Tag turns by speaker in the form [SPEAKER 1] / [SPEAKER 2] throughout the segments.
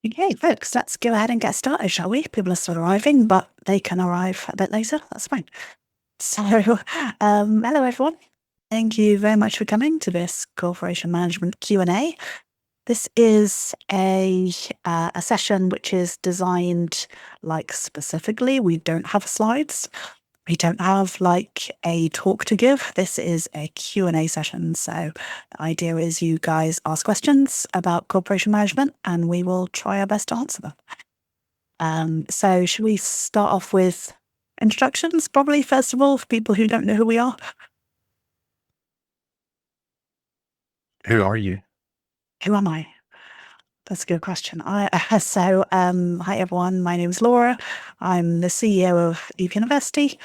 [SPEAKER 1] Okay, folks, let's go ahead and get started, shall we? People are still arriving, but they can arrive a bit later. That's fine. So, hello everyone. Thank you very much for coming to this corporation management Q&A. This is a session which is designed specifically. We don't have slides. We don't have a talk to give. This is a Q&A session. So the idea is you guys ask questions about corporation management and we will try our best to answer them. So should we start off with introductions, probably, first of all, for people who don't know who we are?
[SPEAKER 2] Who are you?
[SPEAKER 1] Who am I? That's a good question. Hi everyone. My name is Laura. I'm the CEO of Eve University.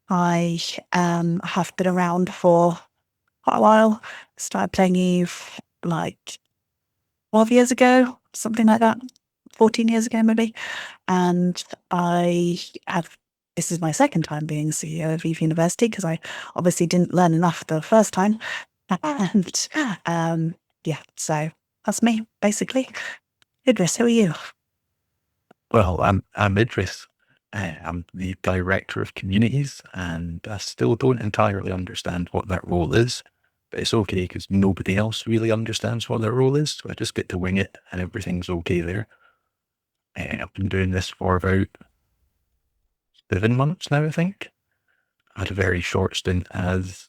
[SPEAKER 1] I have been around for quite a while. Started playing Eve 12 years ago, something like that. 14 years ago, maybe. And this is my second time being CEO of Eve University because I obviously didn't learn enough the first time. And yeah, so that's me, basically. Idris, who are you?
[SPEAKER 2] Well, I'm Idris. I'm the Director of Communities, and I still don't entirely understand what that role is, but it's okay because nobody else really understands what their role is, so I just get to wing it and everything's okay there. I've been doing this for about 7 months now, I think. I had a very short stint as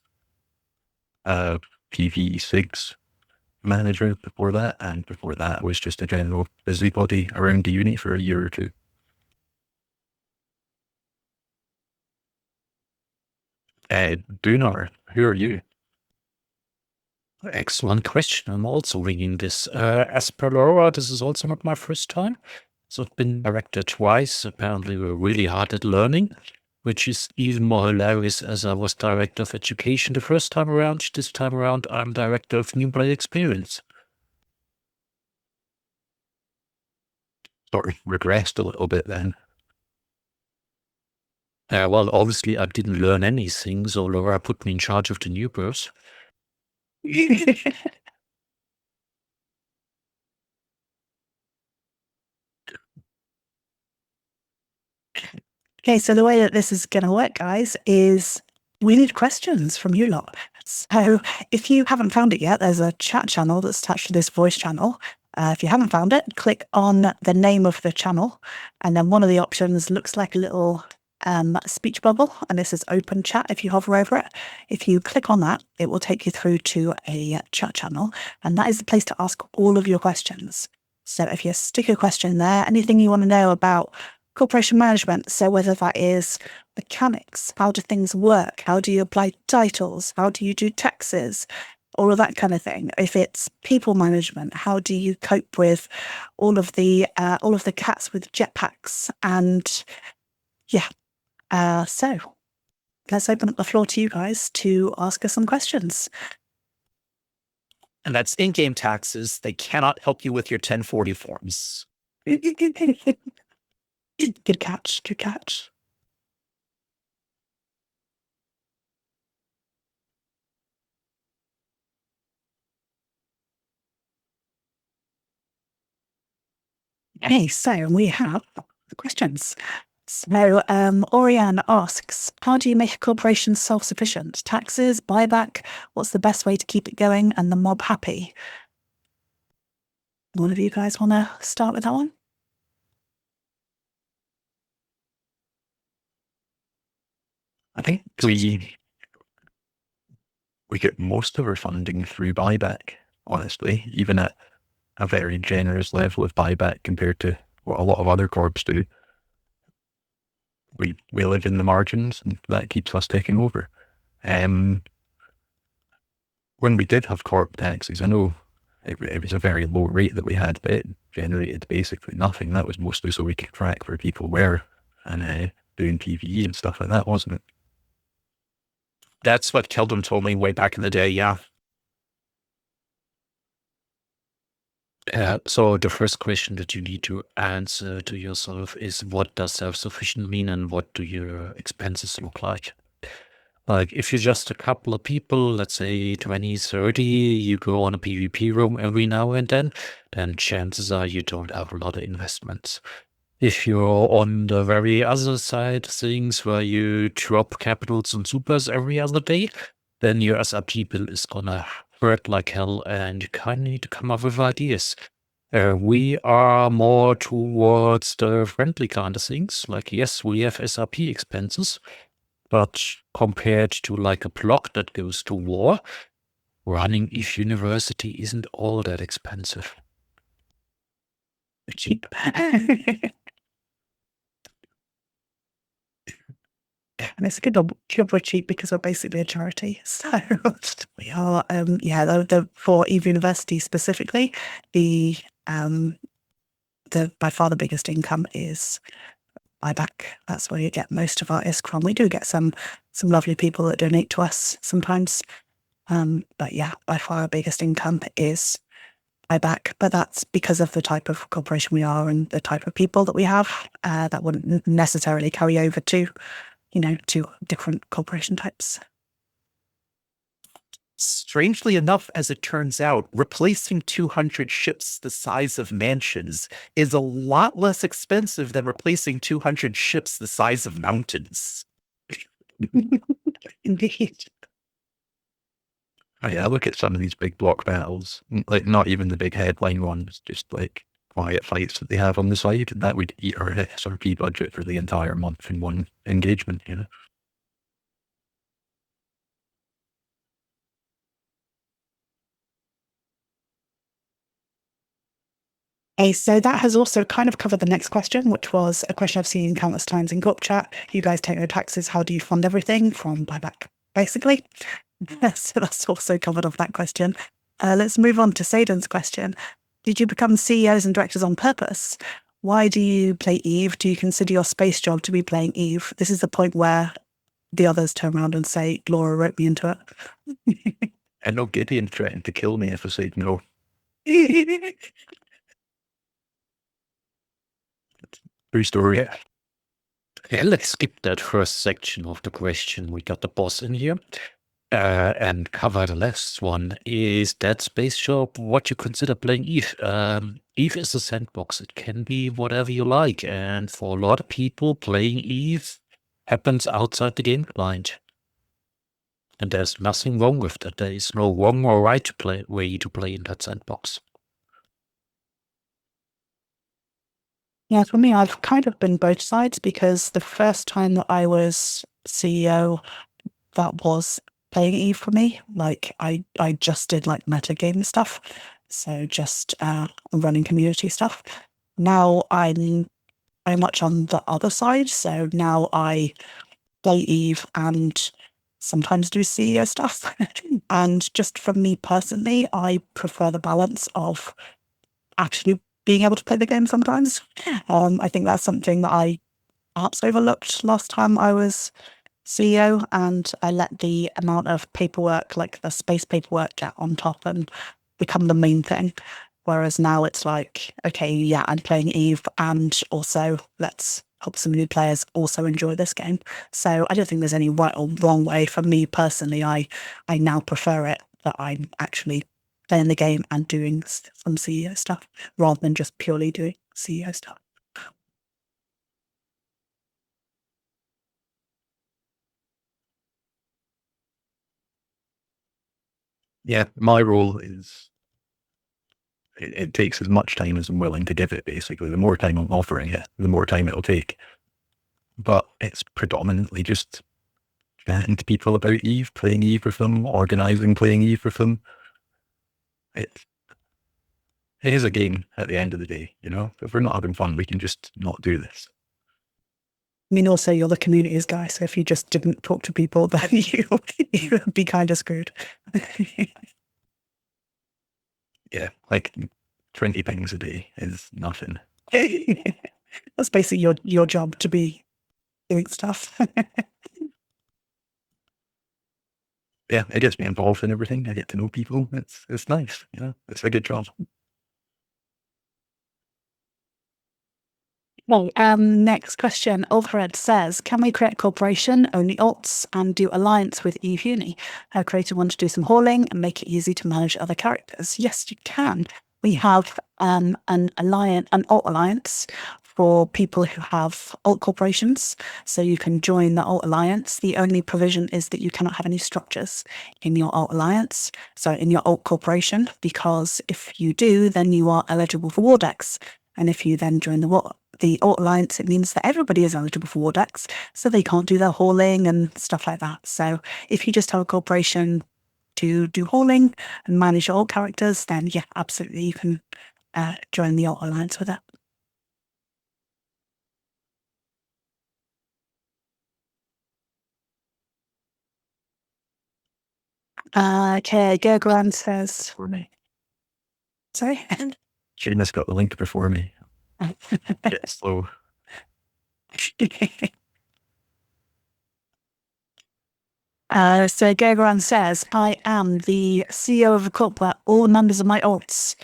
[SPEAKER 2] a PV6 manager before that, and before that I was just a general busybody around the uni for a year or two. Dunar, who are you?
[SPEAKER 3] Excellent question. I'm also reading this. As per Laura, this is also not my first time. So I've been director twice. Apparently we're really hard at learning, which is even more hilarious as I was director of education the first time around. This time around, I'm director of new player experience.
[SPEAKER 2] Sort of regressed a little bit then.
[SPEAKER 3] Well, obviously I didn't learn anything, so Laura put me in charge of the new players.
[SPEAKER 1] Okay, so the way that this is going to work, guys, is we need questions from you lot. So if you haven't found it yet, there's a chat channel that's attached to this voice channel. If you haven't found it, click on the name of the channel, and then one of the options looks like a little speech bubble, and this is open chat if you hover over it. If you click on that, it will take you through to a chat channel, and that is the place to ask all of your questions. So if you stick a question there, anything you want to know about corporation management, so whether that is mechanics, how do things work, how do you apply titles, how do you do taxes, all of that kind of thing. If it's people management, how do you cope with all of the cats with jetpacks? And yeah, so let's open up the floor to you guys to ask us some questions.
[SPEAKER 4] And that's in-game taxes. They cannot help you with your 1040 forms.
[SPEAKER 1] Good catch, good catch. Okay, so we have the questions. So Oriane asks, how do you make a corporation self-sufficient? Taxes, buyback, what's the best way to keep it going and the mob happy? One of you guys want to start with that one?
[SPEAKER 2] I think we get most of our funding through buyback, honestly, even at a very generous level of buyback compared to what a lot of other corps do. We live in the margins, and that keeps us taking over. When we did have corp taxes, I know it was a very low rate that we had, but it generated basically nothing. That was mostly so we could track where people were and doing PVE and stuff like that, wasn't it?
[SPEAKER 4] That's what Keldon told me way back in the day, yeah.
[SPEAKER 3] So the first question that you need to answer to yourself is, what does self-sufficient mean and what do your expenses look like? Like if you're just a couple of people, let's say 20, 30, you go on a PvP room every now and then chances are you don't have a lot of investments. If you're on the very other side of things where you drop capitals and supers every other day, then your SRP bill is gonna hurt like hell and you kind of need to come up with ideas. We are more towards the friendly kind of things. Like, yes, we have SRP expenses, but compared to like a block that goes to war, running ETH University isn't all that expensive.
[SPEAKER 1] Cheap. And it's a good job we're cheap because we're basically a charity. So we are, for ETH University specifically, the by far the biggest income is buyback. That's where you get most of our ISK from. We do get some lovely people that donate to us sometimes. But yeah, by far our biggest income is buyback. But that's because of the type of corporation we are and the type of people that we have. That wouldn't necessarily carry over to different corporation types.
[SPEAKER 4] Strangely enough, as it turns out, replacing 200 ships the size of mansions is a lot less expensive than replacing 200 ships the size of mountains.
[SPEAKER 1] Indeed.
[SPEAKER 2] Oh, yeah, look at some of these big block battles, like not even the big headline ones, just like quiet fights that they have on the side. That would eat our SRP budget for the entire month in one engagement, you know?
[SPEAKER 1] Okay, so that has also kind of covered the next question, which was a question I've seen countless times in Corp chat. You guys take no taxes. How do you fund everything? From buyback, basically. So that's also covered off that question. Let's move on to Saden's question. Did you become CEOs and directors on purpose? Why do you play EVE? Do you consider your space job to be playing EVE? This is the point where the others turn around and say, Laura wrote me into it.
[SPEAKER 2] I know Gideon threatened to kill me if I said no. True story.
[SPEAKER 3] Yeah, let's skip that first section of the question. We got the boss in here. And cover the last one. Is that space job what you consider playing ETH? ETH is a sandbox. It can be whatever you like. And for a lot of people, playing ETH happens outside the game client. And there's nothing wrong with that. There is no wrong or right way to play in that sandbox.
[SPEAKER 1] Yeah, for me, I've kind of been both sides because the first time that I was CEO, that was playing EVE for me. Like I just did like metagame stuff. So just running community stuff. Now I'm very much on the other side. So now I play EVE and sometimes do CEO stuff. And just for me personally, I prefer the balance of actually being able to play the game sometimes. I think that's something that I perhaps overlooked last time I was CEO, and I let the amount of paperwork, like the space paperwork, get on top and become the main thing. Whereas now it's like, okay, yeah, I'm playing EVE, and also let's help some new players also enjoy this game. So I don't think there's any right or wrong way. For me personally, I now prefer it that I'm actually playing the game and doing some CEO stuff rather than just purely doing CEO stuff.
[SPEAKER 2] Yeah, my role is it takes as much time as I'm willing to give it, basically. The more time I'm offering it, the more time it'll take. But it's predominantly just chatting to people about EVE, playing EVE with them, organising playing EVE with them. It is a game at the end of the day, you know? If we're not having fun, we can just not do this.
[SPEAKER 1] I mean, also you're the communities guy, so if you just didn't talk to people, then you would be kind of screwed.
[SPEAKER 2] Yeah, like 20 pings a day is nothing.
[SPEAKER 1] That's basically your job, to be doing stuff.
[SPEAKER 2] Yeah, it gets me involved in everything. I get to know people. It's nice, you know? It's a good job.
[SPEAKER 1] Next question. Ulfred says, can we create a corporation, only alts, and do alliance with Eve Uni? I created one to do some hauling and make it easy to manage other characters. Yes, you can. We have an alt alliance for people who have alt corporations. So you can join the alt alliance. The only provision is that you cannot have any structures in your alt alliance, so in your alt corporation, because if you do, then you are eligible for Wardex. And if you then join the alt alliance, it means that everybody is eligible for Wardex, so they can't do their hauling and stuff like that. So if you just have a corporation to do hauling and manage your alt characters, then yeah, absolutely, you can join the alt alliance with it. Okay, Gergran says,
[SPEAKER 2] For me.
[SPEAKER 1] sorry?
[SPEAKER 2] Shayna's got the link before me. It's slow.
[SPEAKER 1] So Gergran says, I am the CEO of a corp where all members of my alts.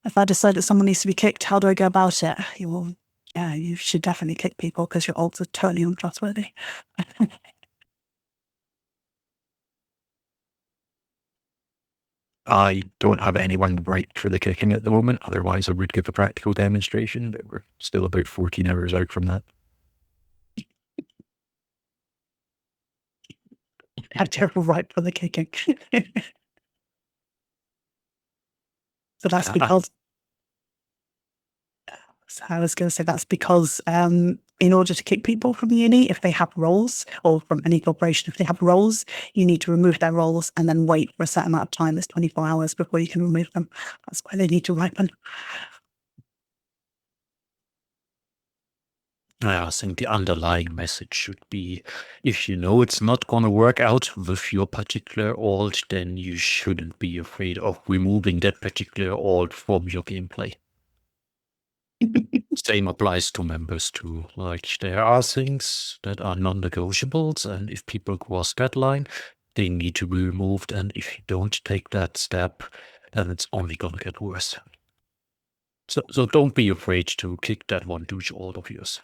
[SPEAKER 1] If I decide that someone needs to be kicked, how do I go about it? You should definitely kick people because your alts are totally untrustworthy.
[SPEAKER 2] I don't have anyone right for the kicking at the moment. Otherwise, I would give a practical demonstration, but we're still about 14 hours out from that.
[SPEAKER 1] Have terrible right for the kicking. So that's because I was going to say that's because in order to kick people from the uni, if they have roles, or from any corporation, if they have roles, you need to remove their roles and then wait for a certain amount of time. There's 24 hours before you can remove them. That's why they need to ripen.
[SPEAKER 3] I think the underlying message should be, if you know it's not going to work out with your particular alt, then you shouldn't be afraid of removing that particular alt from your gameplay. Same applies to members too. Like, there are things that are non-negotiables, and if people cross that line, they need to be removed, and if you don't take that step, then it's only going to get worse. So don't be afraid to kick that one douche alt of yours.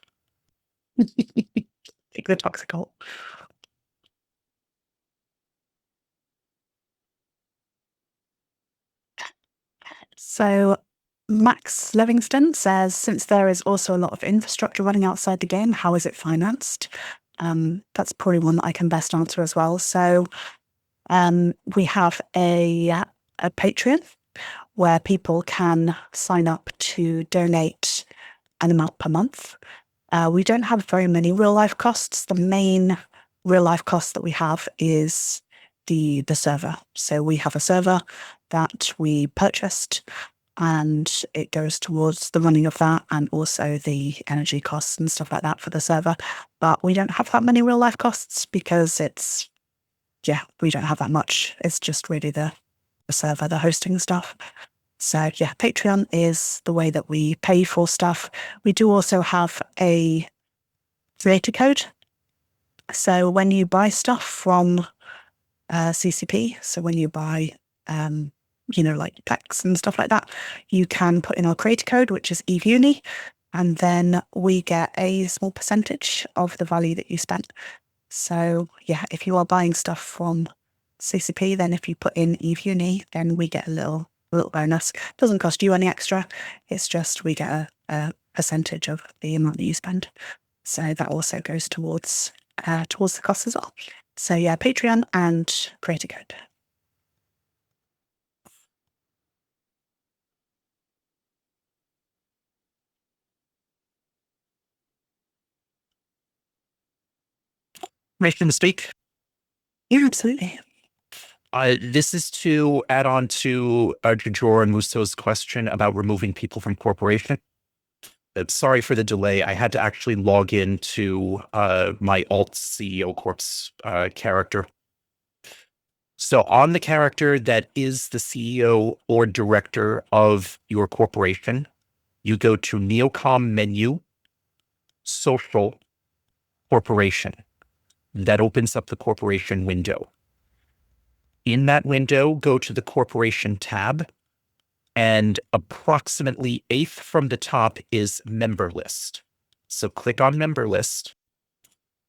[SPEAKER 1] Take the toxic alt. So Max Livingston says, since there is also a lot of infrastructure running outside the game, how is it financed? That's probably one that I can best answer as well. So we have a Patreon where people can sign up to donate an amount per month. We don't have very many real life costs. The main real life cost that we have is the server. So we have a server that we purchased, and it goes towards the running of that and also the energy costs and stuff like that for the server. But we don't have that many real life costs because we don't have that much. It's just really the server, the hosting stuff. So yeah, Patreon is the way that we pay for stuff. We do also have a creator code. So when you buy stuff from CCP, so when you buy, like packs and stuff like that, you can put in our creator code, which is Eve Uni, and then we get a small percentage of the value that you spent. So yeah, if you are buying stuff from CCP, then if you put in Eve Uni, then we get a little bonus. Doesn't cost you any extra. It's just we get a percentage of the amount that you spend. So that also goes towards the cost as well. So yeah, Patreon and creator code.
[SPEAKER 4] Permission to speak?
[SPEAKER 1] Yeah, absolutely.
[SPEAKER 4] This is to add on to Jajor and Musto's question about removing people from corporation. Sorry for the delay. I had to actually log into my alt CEO Corp's character. So on the character that is the CEO or director of your corporation, you go to Neocom menu, social, corporation. That opens up the corporation window. In that window, go to the corporation tab, and approximately eighth from the top is member list. So click on member list,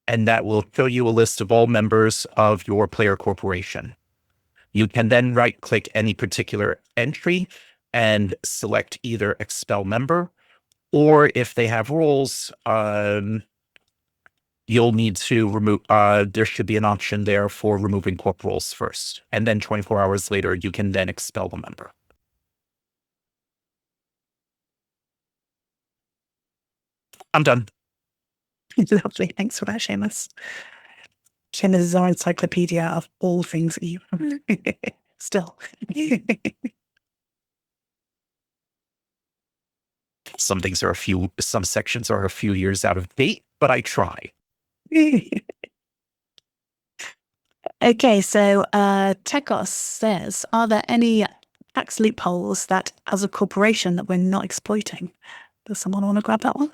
[SPEAKER 4] and that will show you a list of all members of your player corporation. You can then right click any particular entry and select either expel member, or if they have roles, you'll need to remove, there should be an option there for removing corp roles first. And then 24 hours later, you can then expel the member. I'm done.
[SPEAKER 1] Lovely. Thanks for that, Seamus. Seamus is our encyclopedia of all things EU. Still.
[SPEAKER 4] Some sections are a few years out of date, but I try.
[SPEAKER 1] Okay, so Tekos says, are there any tax loopholes that, as a corporation, that we're not exploiting? Does someone want to grab that one?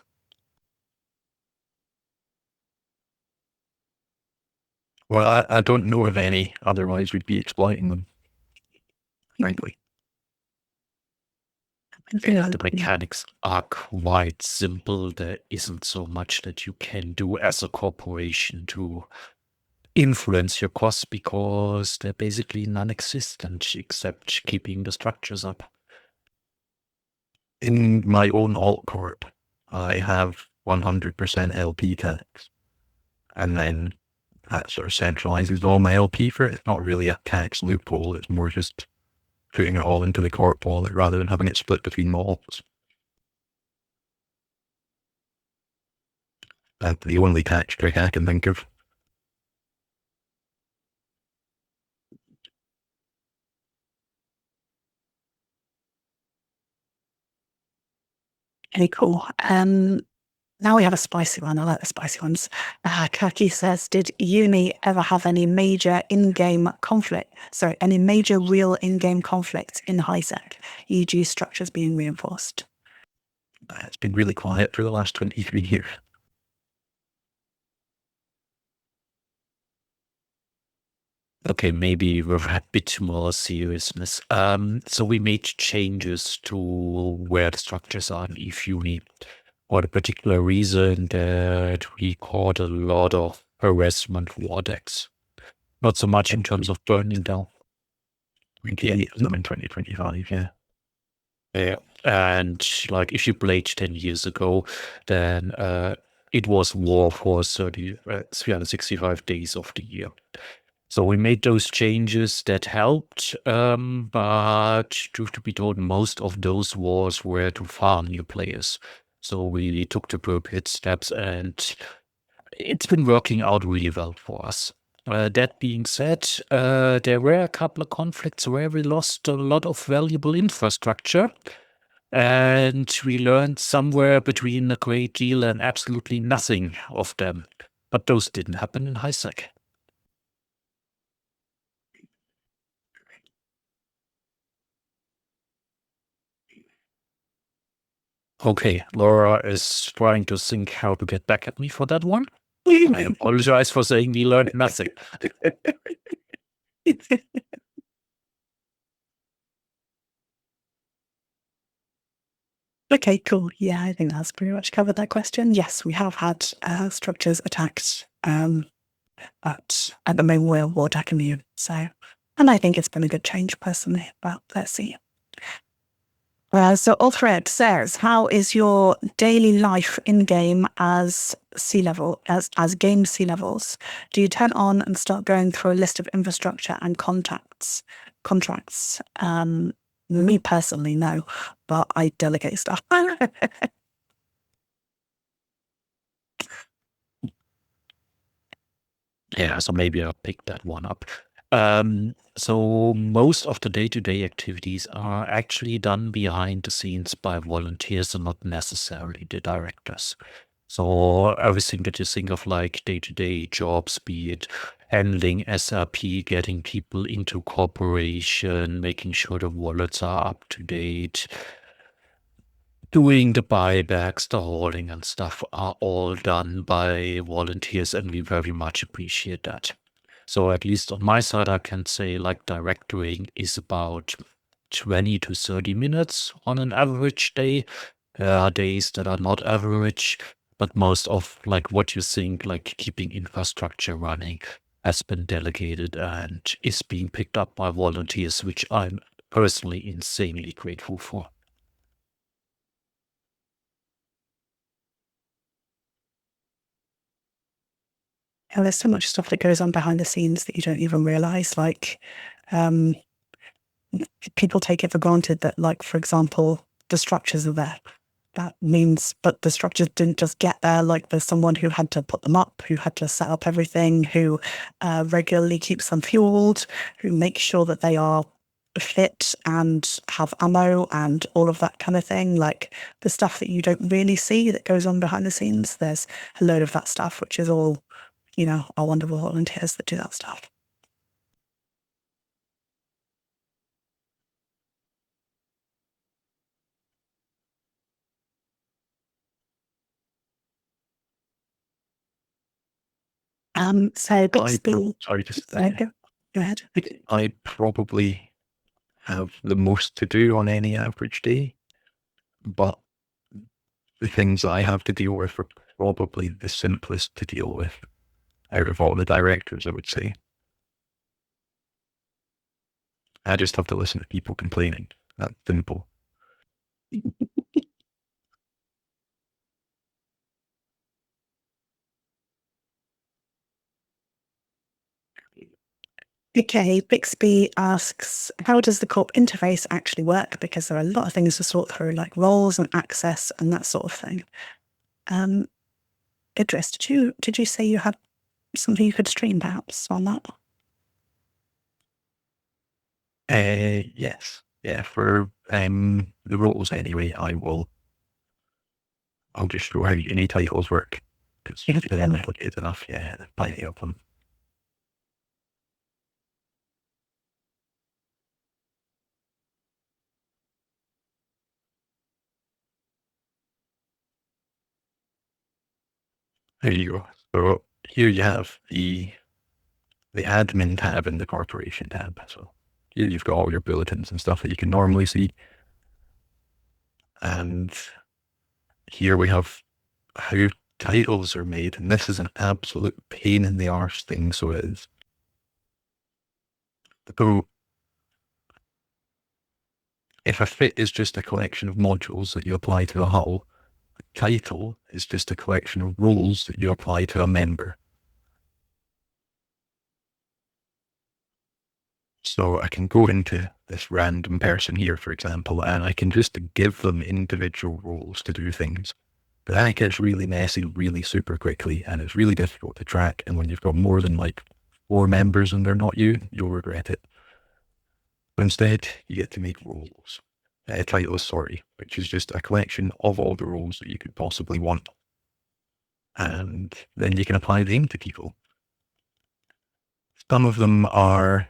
[SPEAKER 2] Well, I don't know of any, otherwise we'd be exploiting them, frankly.
[SPEAKER 3] The mechanics are quite simple. There isn't so much that you can do as a corporation to influence your costs because they're basically non-existent except keeping the structures up.
[SPEAKER 2] In my own alt corp, I have 100% LP tax, and then that sort of centralizes all my LP for it. It's not really a tax loophole. It's more just putting it all into the corp wallet rather than having it split between malts. That's the only tax trick I can think of.
[SPEAKER 1] Okay, cool. Now we have a spicy one. I like the spicy ones. Kirky says, did uni ever have any major in-game conflict? Sorry, any major real in-game conflict in HiSec, e.g. structures being reinforced?
[SPEAKER 2] It's been really quiet for the last 23 years.
[SPEAKER 3] Okay, maybe with a bit more seriousness. So we made changes to where the structures are in eFuni for the particular reason that we caught a lot of harassment war decks. Not so much in terms of burning down.
[SPEAKER 2] In 2025, yeah.
[SPEAKER 3] Yeah, and like if you played 10 years ago, then it was war for 365 days of the year. So we made those changes that helped, but truth to be told, most of those wars were to farm new players. So we took the appropriate steps, and it's been working out really well for us. That being said, there were a couple of conflicts where we lost a lot of valuable infrastructure, and we learned somewhere between a great deal and absolutely nothing of them. But those didn't happen in HiSec. Okay, Laura is trying to think how to get back at me for that one. I apologize for saying we learned nothing.
[SPEAKER 1] Okay, cool. Yeah, I think that's pretty much covered that question. Yes, we have had structures attacked at the main war deck immune. So, and I think it's been a good change personally, but let's see. So Alfred says, how is your daily life in game as C-level, as game C-levels? Do you turn on and start going through a list of infrastructure and contracts? Me personally, no, but I delegate stuff.
[SPEAKER 3] Yeah, so maybe I'll pick that one up. So most of the day-to-day activities are actually done behind the scenes by volunteers and not necessarily the directors. So everything that you think of like day-to-day jobs, be it handling SRP, getting people into corporation, making sure the wallets are up to date, doing the buybacks, the holding and stuff are all done by volunteers, and we very much appreciate that. So at least on my side, I can say like directoring is about 20 to 30 minutes on an average day. There are days that are not average, but most of like what you think, like keeping infrastructure running, has been delegated and is being picked up by volunteers, which I'm personally insanely grateful for.
[SPEAKER 1] Yeah, there's so much stuff that goes on behind the scenes that you don't even realize. Like, people take it for granted that, like, for example, the structures are there. That means, but the structures didn't just get there. Like, there's someone who had to put them up, who had to set up everything, who regularly keeps them fueled, who makes sure that they are fit and have ammo and all of that kind of thing. Like, the stuff that you don't really see that goes on behind the scenes, there's a load of that stuff, which is all, our wonderful volunteers that do that stuff. So Bixby,
[SPEAKER 2] Sorry, just
[SPEAKER 1] go ahead.
[SPEAKER 2] I probably have the most to do on any average day, but the things that I have to deal with are probably the simplest to deal with out of all the directors, I would say. I just have to listen to people complaining. That's simple.
[SPEAKER 1] Okay, Bixby asks, how does the corp interface actually work? Because there are a lot of things to sort through, like roles and access and that sort of thing. Idris, did you say you had something you could stream perhaps on that?
[SPEAKER 2] Yes. Yeah, for the roles anyway, I'll just show how any titles work. Because they're complicated enough, yeah, there's plenty of them. There you go. So here you have the admin tab and the corporation tab. So here you've got all your bulletins and stuff that you can normally see. And here we have how titles are made. And this is an absolute pain in the arse thing, so it is. So if a fit is just a collection of modules that you apply to a hull, a title is just a collection of roles that you apply to a member. So I can go into this random person here, for example, and I can just give them individual roles to do things. But then it gets really messy really super quickly, and it's really difficult to track. And when you've got more than like 4 members and they're not you, you'll regret it. But instead, you get to make roles. Titles, sorry, which is just a collection of all the roles that you could possibly want. And then you can apply them to people. Some of them are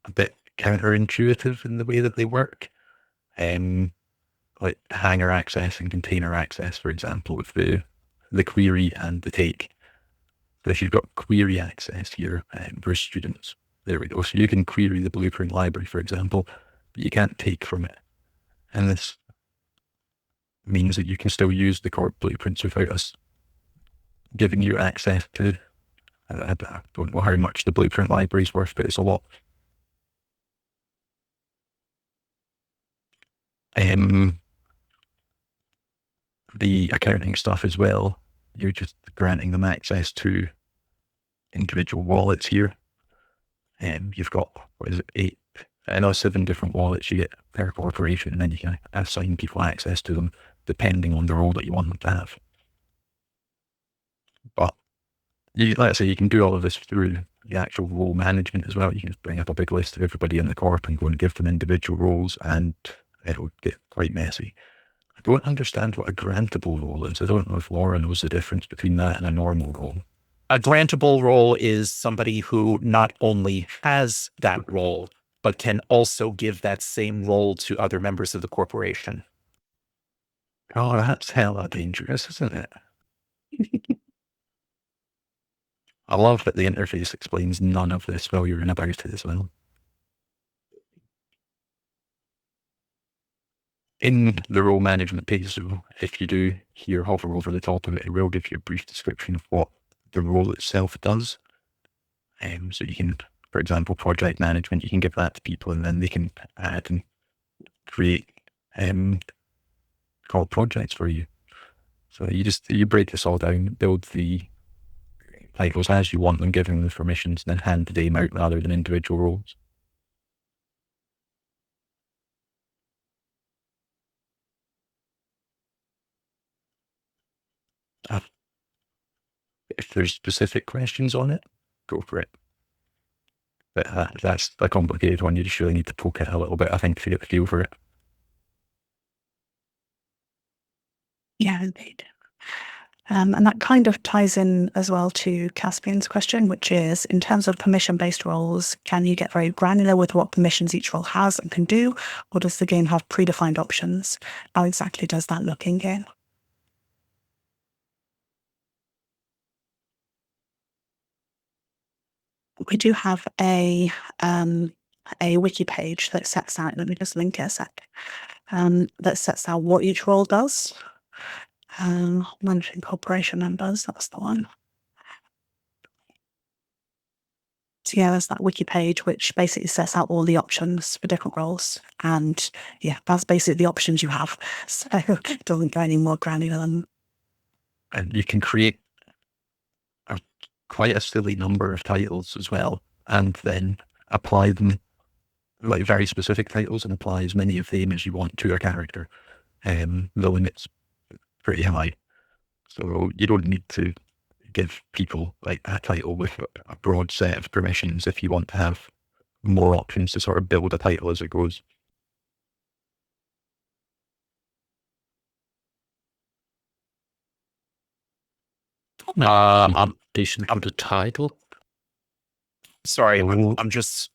[SPEAKER 2] a bit counterintuitive in the way that they work. Like hanger access and container access, for example, with the query and the take. So if you've got query access here for students, there we go. So you can query the blueprint library, for example, but you can't take from it. And this means that you can still use the corp blueprints without us giving you access to, I don't know how much the blueprint library is worth, but it's a lot. The accounting stuff as well, you're just granting them access to individual wallets here. You've got, 7 different wallets you get per corporation, and then you can assign people access to them depending on the role that you want them to have. But let's say you can do all of this through the actual role management as well. You can just bring up a big list of everybody in the corp and go and give them individual roles, and it'll get quite messy. I don't understand what a grantable role is. I don't know if Laura knows the difference between that and a normal role.
[SPEAKER 4] A grantable role is somebody who not only has that role, but can also give that same role to other members of the corporation.
[SPEAKER 2] Oh, that's hella dangerous, isn't it? I love that the interface explains none of this while you're in about it as well. in the role management page, so if you do here hover over the top of it, it will give you a brief description of what the role itself does. So you can, for example, project management, you can give that to people and then they can add and create call projects for you. So you break this all down, build the titles as you want them, give them the permissions, and then hand the name out rather than individual roles. If there's specific questions on it, go for it. But that's a complicated one. You just really need to poke it a little bit, I think, to get the feel for it.
[SPEAKER 1] Yeah, indeed. And that kind of ties in as well to Caspian's question, which is, in terms of permission-based roles, can you get very granular with what permissions each role has and can do, or does the game have predefined options? How exactly does that look in game? We do have a wiki page that sets out, let me just link it a sec, that sets out what each role does. Managing corporation members, that's the one. So yeah, there's that wiki page, which basically sets out all the options for different roles. And yeah, that's basically the options you have. So it doesn't go any more granular than.
[SPEAKER 2] And you can create quite a silly number of titles as well, and then apply them, like very specific titles, and apply as many of them as you want to a character. The limit's pretty high. So you don't need to give people like a title with a broad set of permissions if you want to have more options to sort of build a title as it goes.
[SPEAKER 3] Addition to the title.
[SPEAKER 4] Sorry,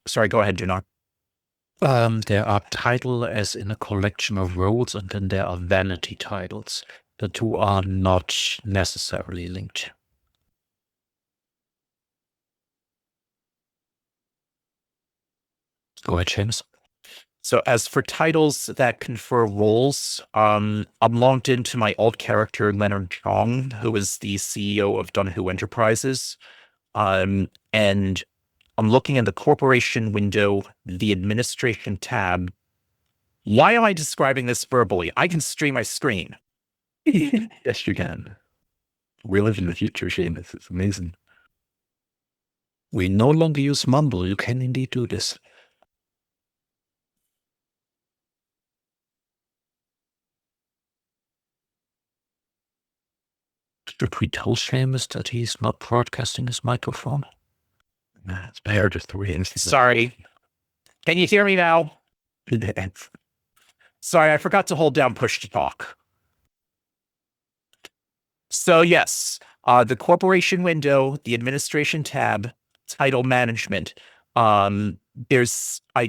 [SPEAKER 4] sorry, go ahead, Junar.
[SPEAKER 3] There are title as in a collection of roles, and then there are vanity titles. The two are not necessarily linked. Go ahead, James.
[SPEAKER 4] So as for titles that confer roles, I'm logged into my alt character, Leonard Chong, who is the CEO of Dunhu Enterprises. And I'm looking in the corporation window, the administration tab. Why am I describing this verbally? I can stream my screen.
[SPEAKER 2] Yes, you can. We live in the future, Seamus. It's amazing.
[SPEAKER 3] We no longer use Mumble. You can indeed do this. Should we tell Seamus that he's not broadcasting his microphone?
[SPEAKER 2] Nah, it's better just to wait and see.
[SPEAKER 4] Sorry. Can you hear me now? Sorry, I forgot to hold down push to talk. So yes, the corporation window, the administration tab, title management. I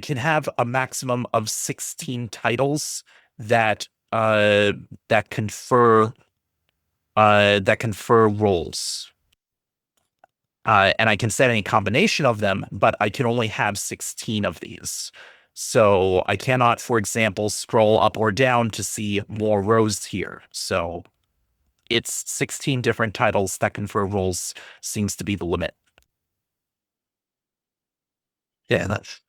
[SPEAKER 4] can have a maximum of 16 titles that confer roles. And I can set any combination of them, but I can only have 16 of these. So I cannot, for example, scroll up or down to see more rows here. So it's 16 different titles that confer roles seems to be the limit.
[SPEAKER 2] Yeah, that's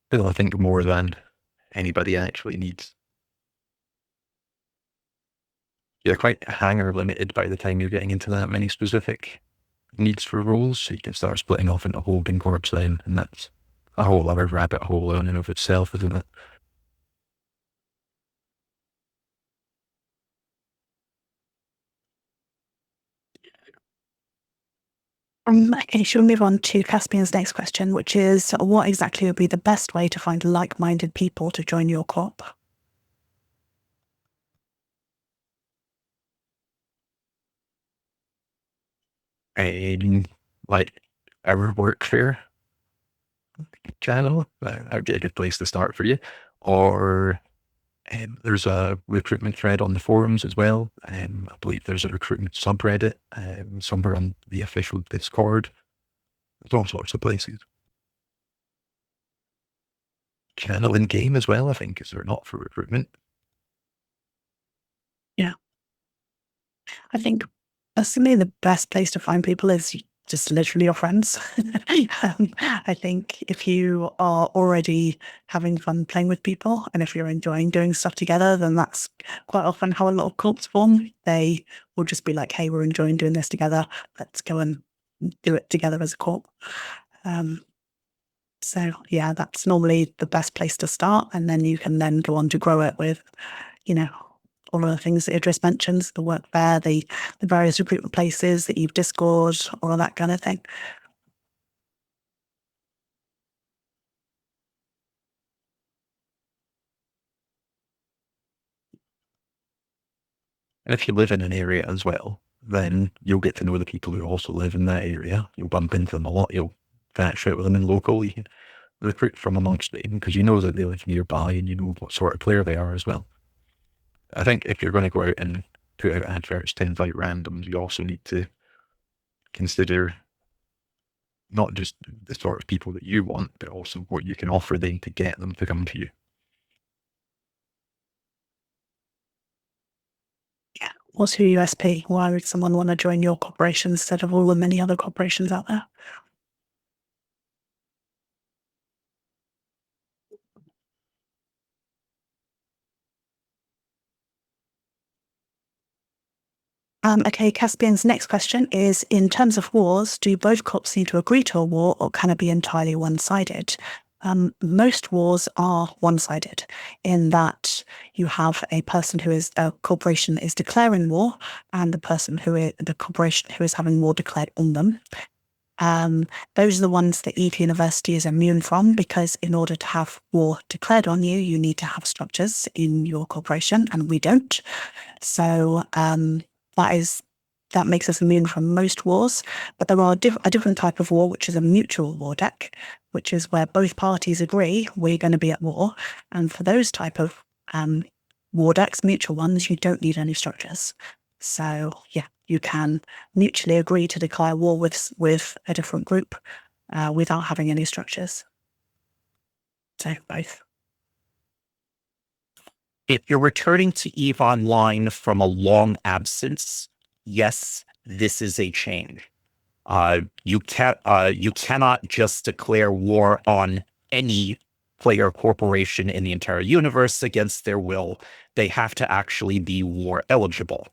[SPEAKER 2] still, I think, more than anybody actually needs. You're quite hanger limited by the time you're getting into that many specific needs for roles, so you can start splitting off into holding corps then, and that's a whole other rabbit hole in and of itself, isn't it?
[SPEAKER 1] Okay, should we move on to Caspian's next question, which is, what exactly would be the best way to find like-minded people to join your corp?
[SPEAKER 2] Like our workfare channel, that would be a good place to start for you. Or there's a recruitment thread on the forums as well. I believe there's a recruitment subreddit somewhere on the official Discord. There's all sorts of places. Channel in game as well, I think, is there not for recruitment?
[SPEAKER 1] I think personally the best place to find people is just literally your friends. I think if you are already having fun playing with people and if you're enjoying doing stuff together, then that's quite often how a lot of corps form. They will just be like, hey, we're enjoying doing this together. Let's go and do it together as a corp. So yeah, that's normally the best place to start. And then you can then go on to grow it with, you know, all of the things that Idris mentions, the work fair, the various recruitment places that you've Discord, all of that kind of thing.
[SPEAKER 2] And if you live in an area as well, then you'll get to know the people who also live in that area. You'll bump into them a lot. You'll catch out with them in local. You can recruit from amongst them because you know that they live nearby and you know what sort of player they are as well. I think if you're going to go out and put out adverts to invite randoms, you also need to consider not just the sort of people that you want, but also what you can offer them to get them to come to you.
[SPEAKER 1] Yeah. What's your USP? Why would someone want to join your corporation instead of all the many other corporations out there? Okay, Caspian's next question is, in terms of wars, do both corps need to agree to a war or can it be entirely one-sided? Most wars are one-sided in that you have a person who is, a corporation is declaring war and the corporation who is having war declared on them. Those are the ones that ET University is immune from because in order to have war declared on you, you need to have structures in your corporation and we don't. So that makes us immune from most wars, but there are a different type of war, which is a mutual war deck, which is where both parties agree we're going to be at war. And for those type of war decks, mutual ones, you don't need any structures. So yeah, you can mutually agree to declare war with a different group without having any structures. So both.
[SPEAKER 4] If you're returning to EVE Online from a long absence, yes, this is a change. You cannot just declare war on any player corporation in the entire universe against their will. They have to actually be war eligible.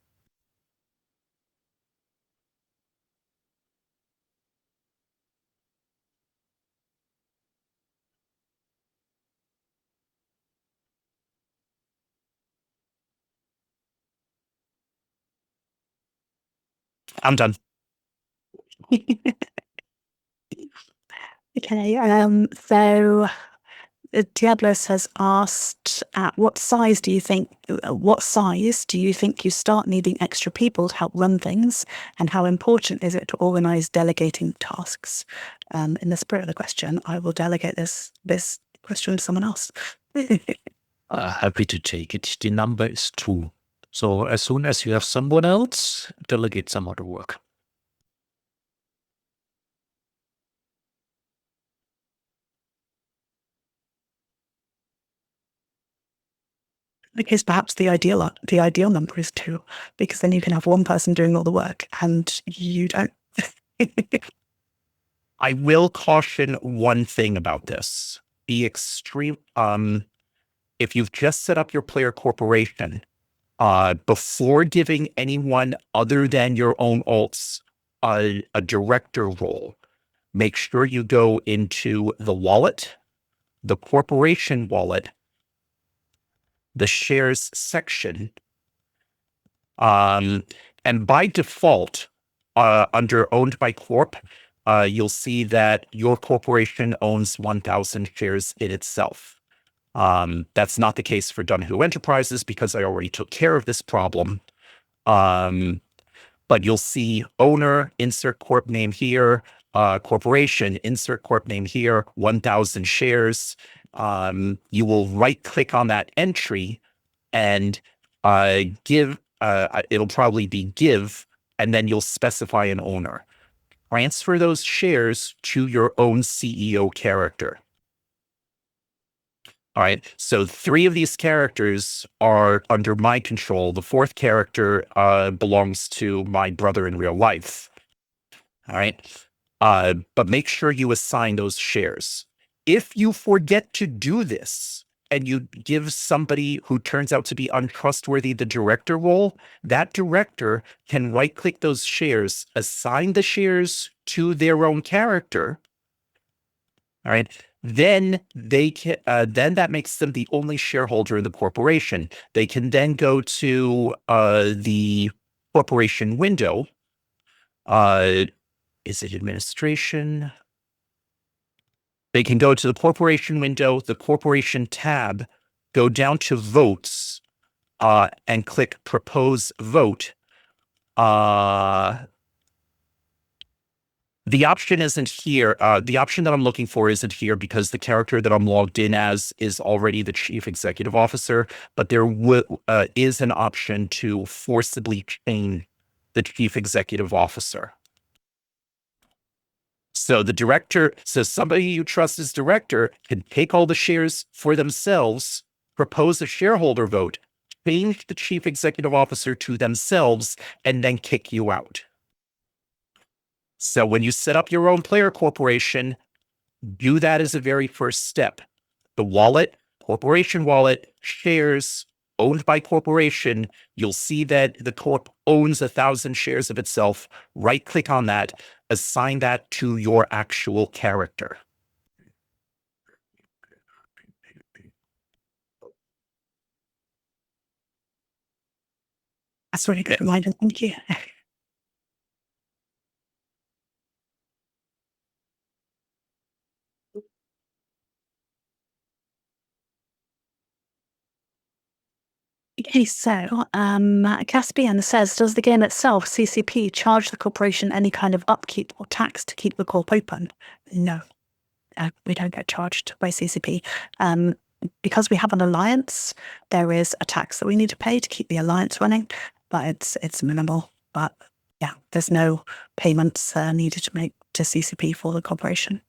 [SPEAKER 4] I'm done.
[SPEAKER 1] Okay, so Diablos has asked, at what size do you think you start needing extra people to help run things, and how important is it to organize delegating tasks? In the spirit of the question, I will delegate this question to someone else.
[SPEAKER 3] Happy to take it. The number is 2. So as soon as you have someone else, delegate some other work.
[SPEAKER 1] Because perhaps the ideal number is 2, because then you can have one person doing all the work and you don't.
[SPEAKER 4] I will caution one thing about this. Be extreme. If you've just set up your player corporation, before giving anyone other than your own alts a director role, make sure you go into the wallet, the corporation wallet, the shares section, and by default, under owned by corp, you'll see that your corporation owns 1,000 shares in itself. That's not the case for Dunhu Enterprises because I already took care of this problem. But you'll see owner, insert corp name here, corporation, insert corp name here, 1,000 shares. You will right click on that entry and it'll probably be give, and then you'll specify an owner. Transfer those shares to your own CEO character. All right. So 3 of these characters are under my control. The 4th character belongs to my brother in real life. All right. But make sure you assign those shares. If you forget to do this and you give somebody who turns out to be untrustworthy the director role, that director can right-click those shares, assign the shares to their own character. All right. Then they can. Then that makes them the only shareholder in the corporation. They can then go to the corporation window. Is it administration? They can go to the corporation window, the corporation tab, go down to votes, and click propose vote. The option isn't here. The option that I'm looking for isn't here because the character that I'm logged in as is already the chief executive officer, but there is an option to forcibly change the chief executive officer. So the director, so somebody you trust as director can take all the shares for themselves, propose a shareholder vote, change the chief executive officer to themselves, and then kick you out. So when you set up your own player corporation, do that as a very first step. The wallet, corporation wallet, shares owned by corporation, you'll see that the corp owns 1,000 shares of itself. Right click on that, assign that to your actual character.
[SPEAKER 1] That's really good reminder. Thank you. Okay, so Caspian says, does the game itself, CCP, charge the corporation any kind of upkeep or tax to keep the corp open? No, we don't get charged by CCP. Because we have an alliance, there is a tax that we need to pay to keep the alliance running, but it's minimal. But yeah, there's no payments needed to make to CCP for the corporation.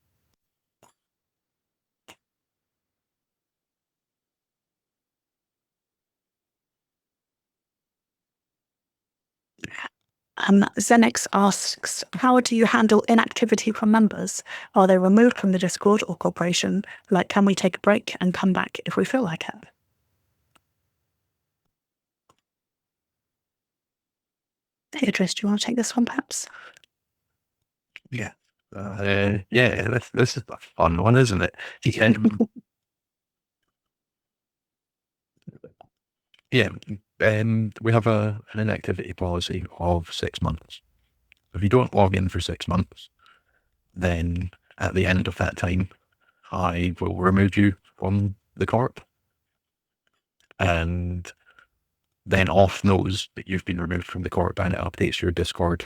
[SPEAKER 1] Xenix asks, how do you handle inactivity from members? Are they removed from the Discord or corporation? Like, can we take a break and come back if we feel like it? Idris, do you want to take this one, perhaps?
[SPEAKER 2] Yeah. Yeah, this is a fun one, isn't it? Yeah, we have an inactivity policy of 6 months. If you don't log in for 6 months, then at the end of that time, I will remove you from the corp. And then off knows that you've been removed from the corp and it updates your Discord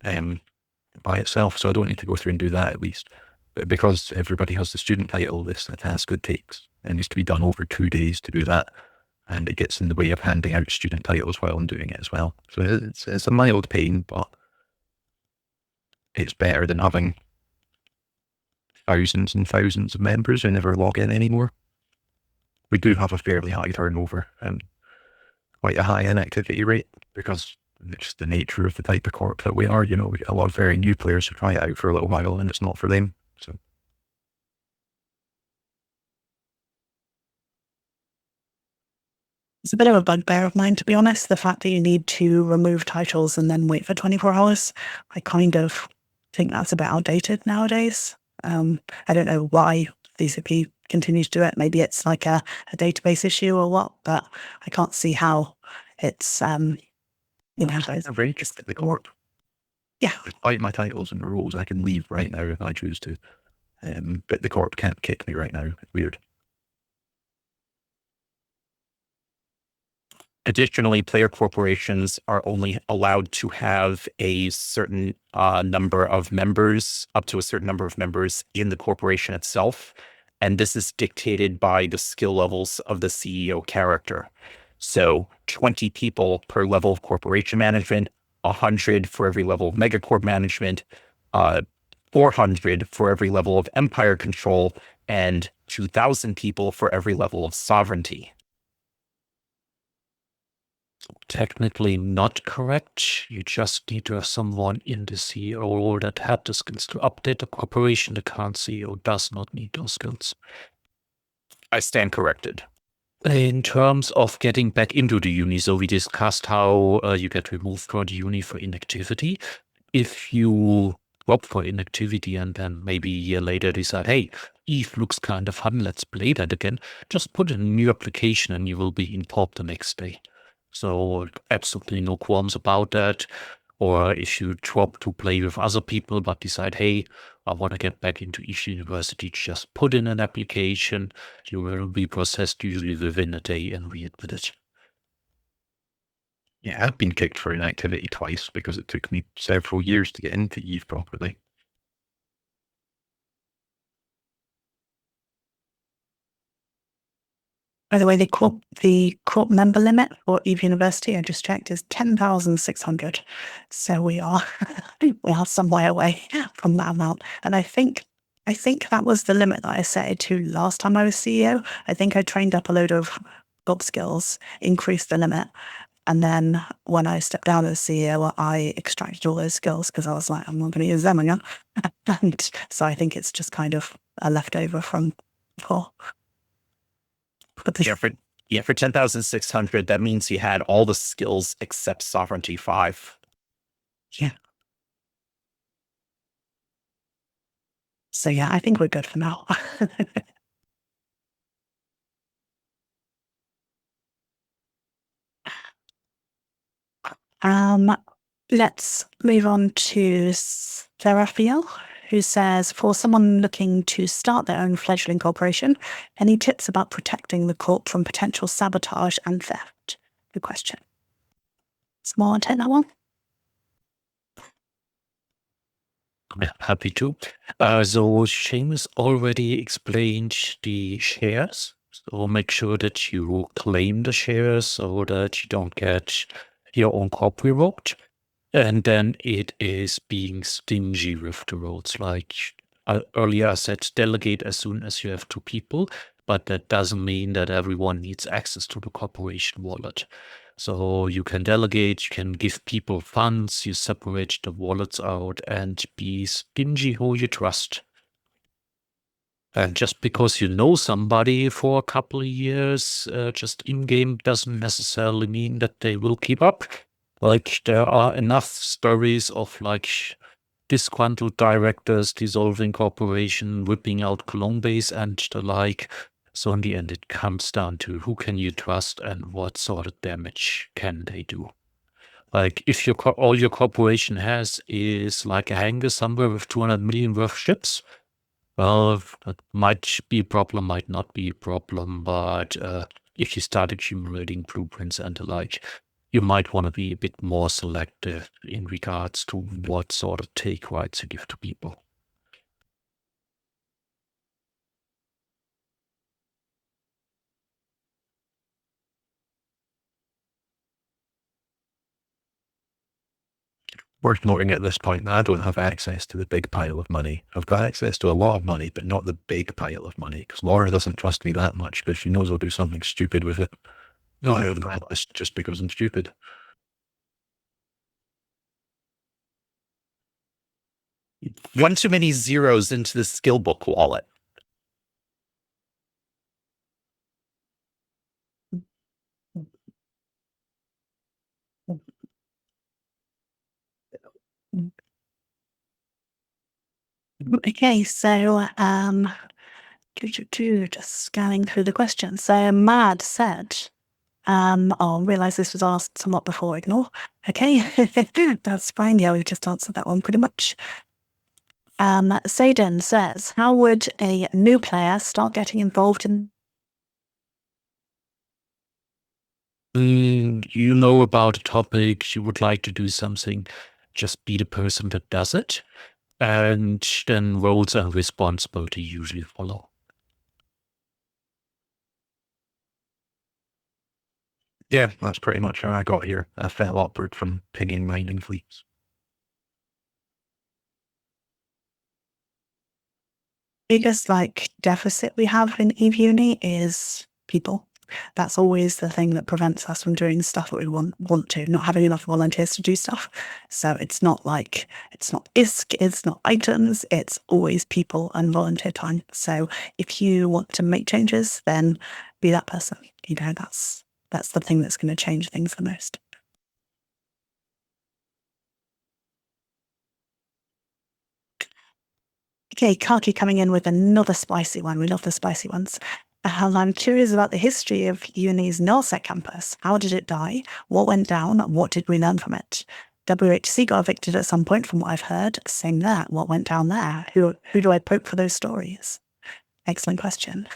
[SPEAKER 2] by itself. So I don't need to go through and do that at least. But because everybody has the student title, this task it takes. It needs to be done over 2 days to do that. And it gets in the way of handing out student titles while I'm doing it as well. So it's a mild pain, but it's better than having thousands and thousands of members who never log in anymore. We do have a fairly high turnover and quite a high inactivity rate because it's just the nature of the type of corp that we are. You know, we get a lot of very new players who try it out for a little while and it's not for them. So
[SPEAKER 1] it's a bit of a bugbear of mine, to be honest, the fact that you need to remove titles and then wait for 24 hours. I kind of think that's a bit outdated nowadays. I don't know why CCP continues to do it. Maybe it's like a database issue or what, but I can't see how it's, you know.
[SPEAKER 2] it's very just the corp.
[SPEAKER 1] Yeah.
[SPEAKER 2] Despite my titles and rules, I can leave right now if I choose to. But the corp can't kick me right now. It's weird.
[SPEAKER 4] Additionally, player corporations are only allowed to have a certain number of members, up to a certain number of members in the corporation itself. And this is dictated by the skill levels of the CEO character. So 20 people per level of corporation management, 100 for every level of megacorp management, 400 for every level of empire control, and 2,000 people for every level of sovereignty.
[SPEAKER 3] Technically not correct. You just need to have someone in the CEO role that had the skills to update the corporation. The current CEO does not need those skills.
[SPEAKER 4] I stand corrected.
[SPEAKER 3] In terms of getting back into the uni, so we discussed how you get removed from the uni for inactivity. If you drop for inactivity and then maybe a year later decide, hey, Eve looks kind of fun, let's play that again, just put in a new application and you will be in corp the next day. So absolutely no qualms about that. Or if you drop to play with other people but decide, hey, I want to get back into Eve University, just put in an application. You will be processed usually within a day and readmitted.
[SPEAKER 2] Yeah, I've been kicked for inactivity twice because it took me several years to get into Eve properly.
[SPEAKER 1] By the way, the corp member limit for Eve University, I just checked, is 10,600. So we are some way away from that amount. And I think that was the limit that I set it to last time I was CEO. I think I trained up a load of job skills, increased the limit. And then when I stepped down as CEO, I extracted all those skills because I was like, I'm not going to use them again. And so I think it's just kind of a leftover from before. But
[SPEAKER 4] For 10,600, that means you had all the skills except Sovereignty 5.
[SPEAKER 1] Yeah. So yeah, I think we're good for now. Let's move on to Serafiel, who says, for someone looking to start their own fledgling corporation, any tips about protecting the corp from potential sabotage and theft? Good question. Someone want to take that one?
[SPEAKER 3] Yeah, happy to. So Seamus already explained the shares. So make sure that you claim the shares so that you don't get your own corp revoked. And then it is being stingy with the roles. Like earlier I said, delegate as soon as you have 2 people, but that doesn't mean that everyone needs access to the corporation wallet. So you can delegate, you can give people funds, you separate the wallets out and be stingy who you trust. And just because you know somebody for a couple of years, just in-game doesn't necessarily mean that they will keep up. Like there are enough stories of like disgruntled directors dissolving corporation, whipping out clone base and the like. So in the end, it comes down to who can you trust and what sort of damage can they do. Like if all your corporation has is like a hangar somewhere with 200 million worth ships, well, that might be a problem, might not be a problem, but if you start accumulating blueprints and the like, you might want to be a bit more selective in regards to what sort of take rights you give to people.
[SPEAKER 2] Worth noting at this point that I don't have access to the big pile of money. I've got access to a lot of money, but not the big pile of money, because Laura doesn't trust me that much because she knows I'll do something stupid with it. No, I have that list just because I'm stupid.
[SPEAKER 4] One too many zeros into the skill book wallet.
[SPEAKER 1] Okay, so just scanning through the questions. So Mad said, I'll realise this was asked somewhat before, ignore. Okay, that's fine. Yeah, we've just answered that one pretty much. Saden says, how would a new player start getting involved in...
[SPEAKER 3] You know about a topic, you would like to do something, just be the person that does it. And then roles and responsibility usually follow.
[SPEAKER 2] Yeah, that's pretty much how I got here. I fell upward from pinging mining fleets.
[SPEAKER 1] biggest deficit we have in Eve Uni is people. That's always the thing that prevents us from doing stuff that we want to, not having enough volunteers to do stuff. So it's not ISK, it's not items, it's always people and volunteer time. So if you want to make changes, then be that person. That's the thing that's going to change things the most. Okay, Kaki coming in with another spicy one. We love the spicy ones. I'm curious about the history of Uni's nullsec campus. How did it die? What went down? What did we learn from it? WHC got evicted at some point, from what I've heard. Same there. What went down there? Who do I poke for those stories? Excellent question.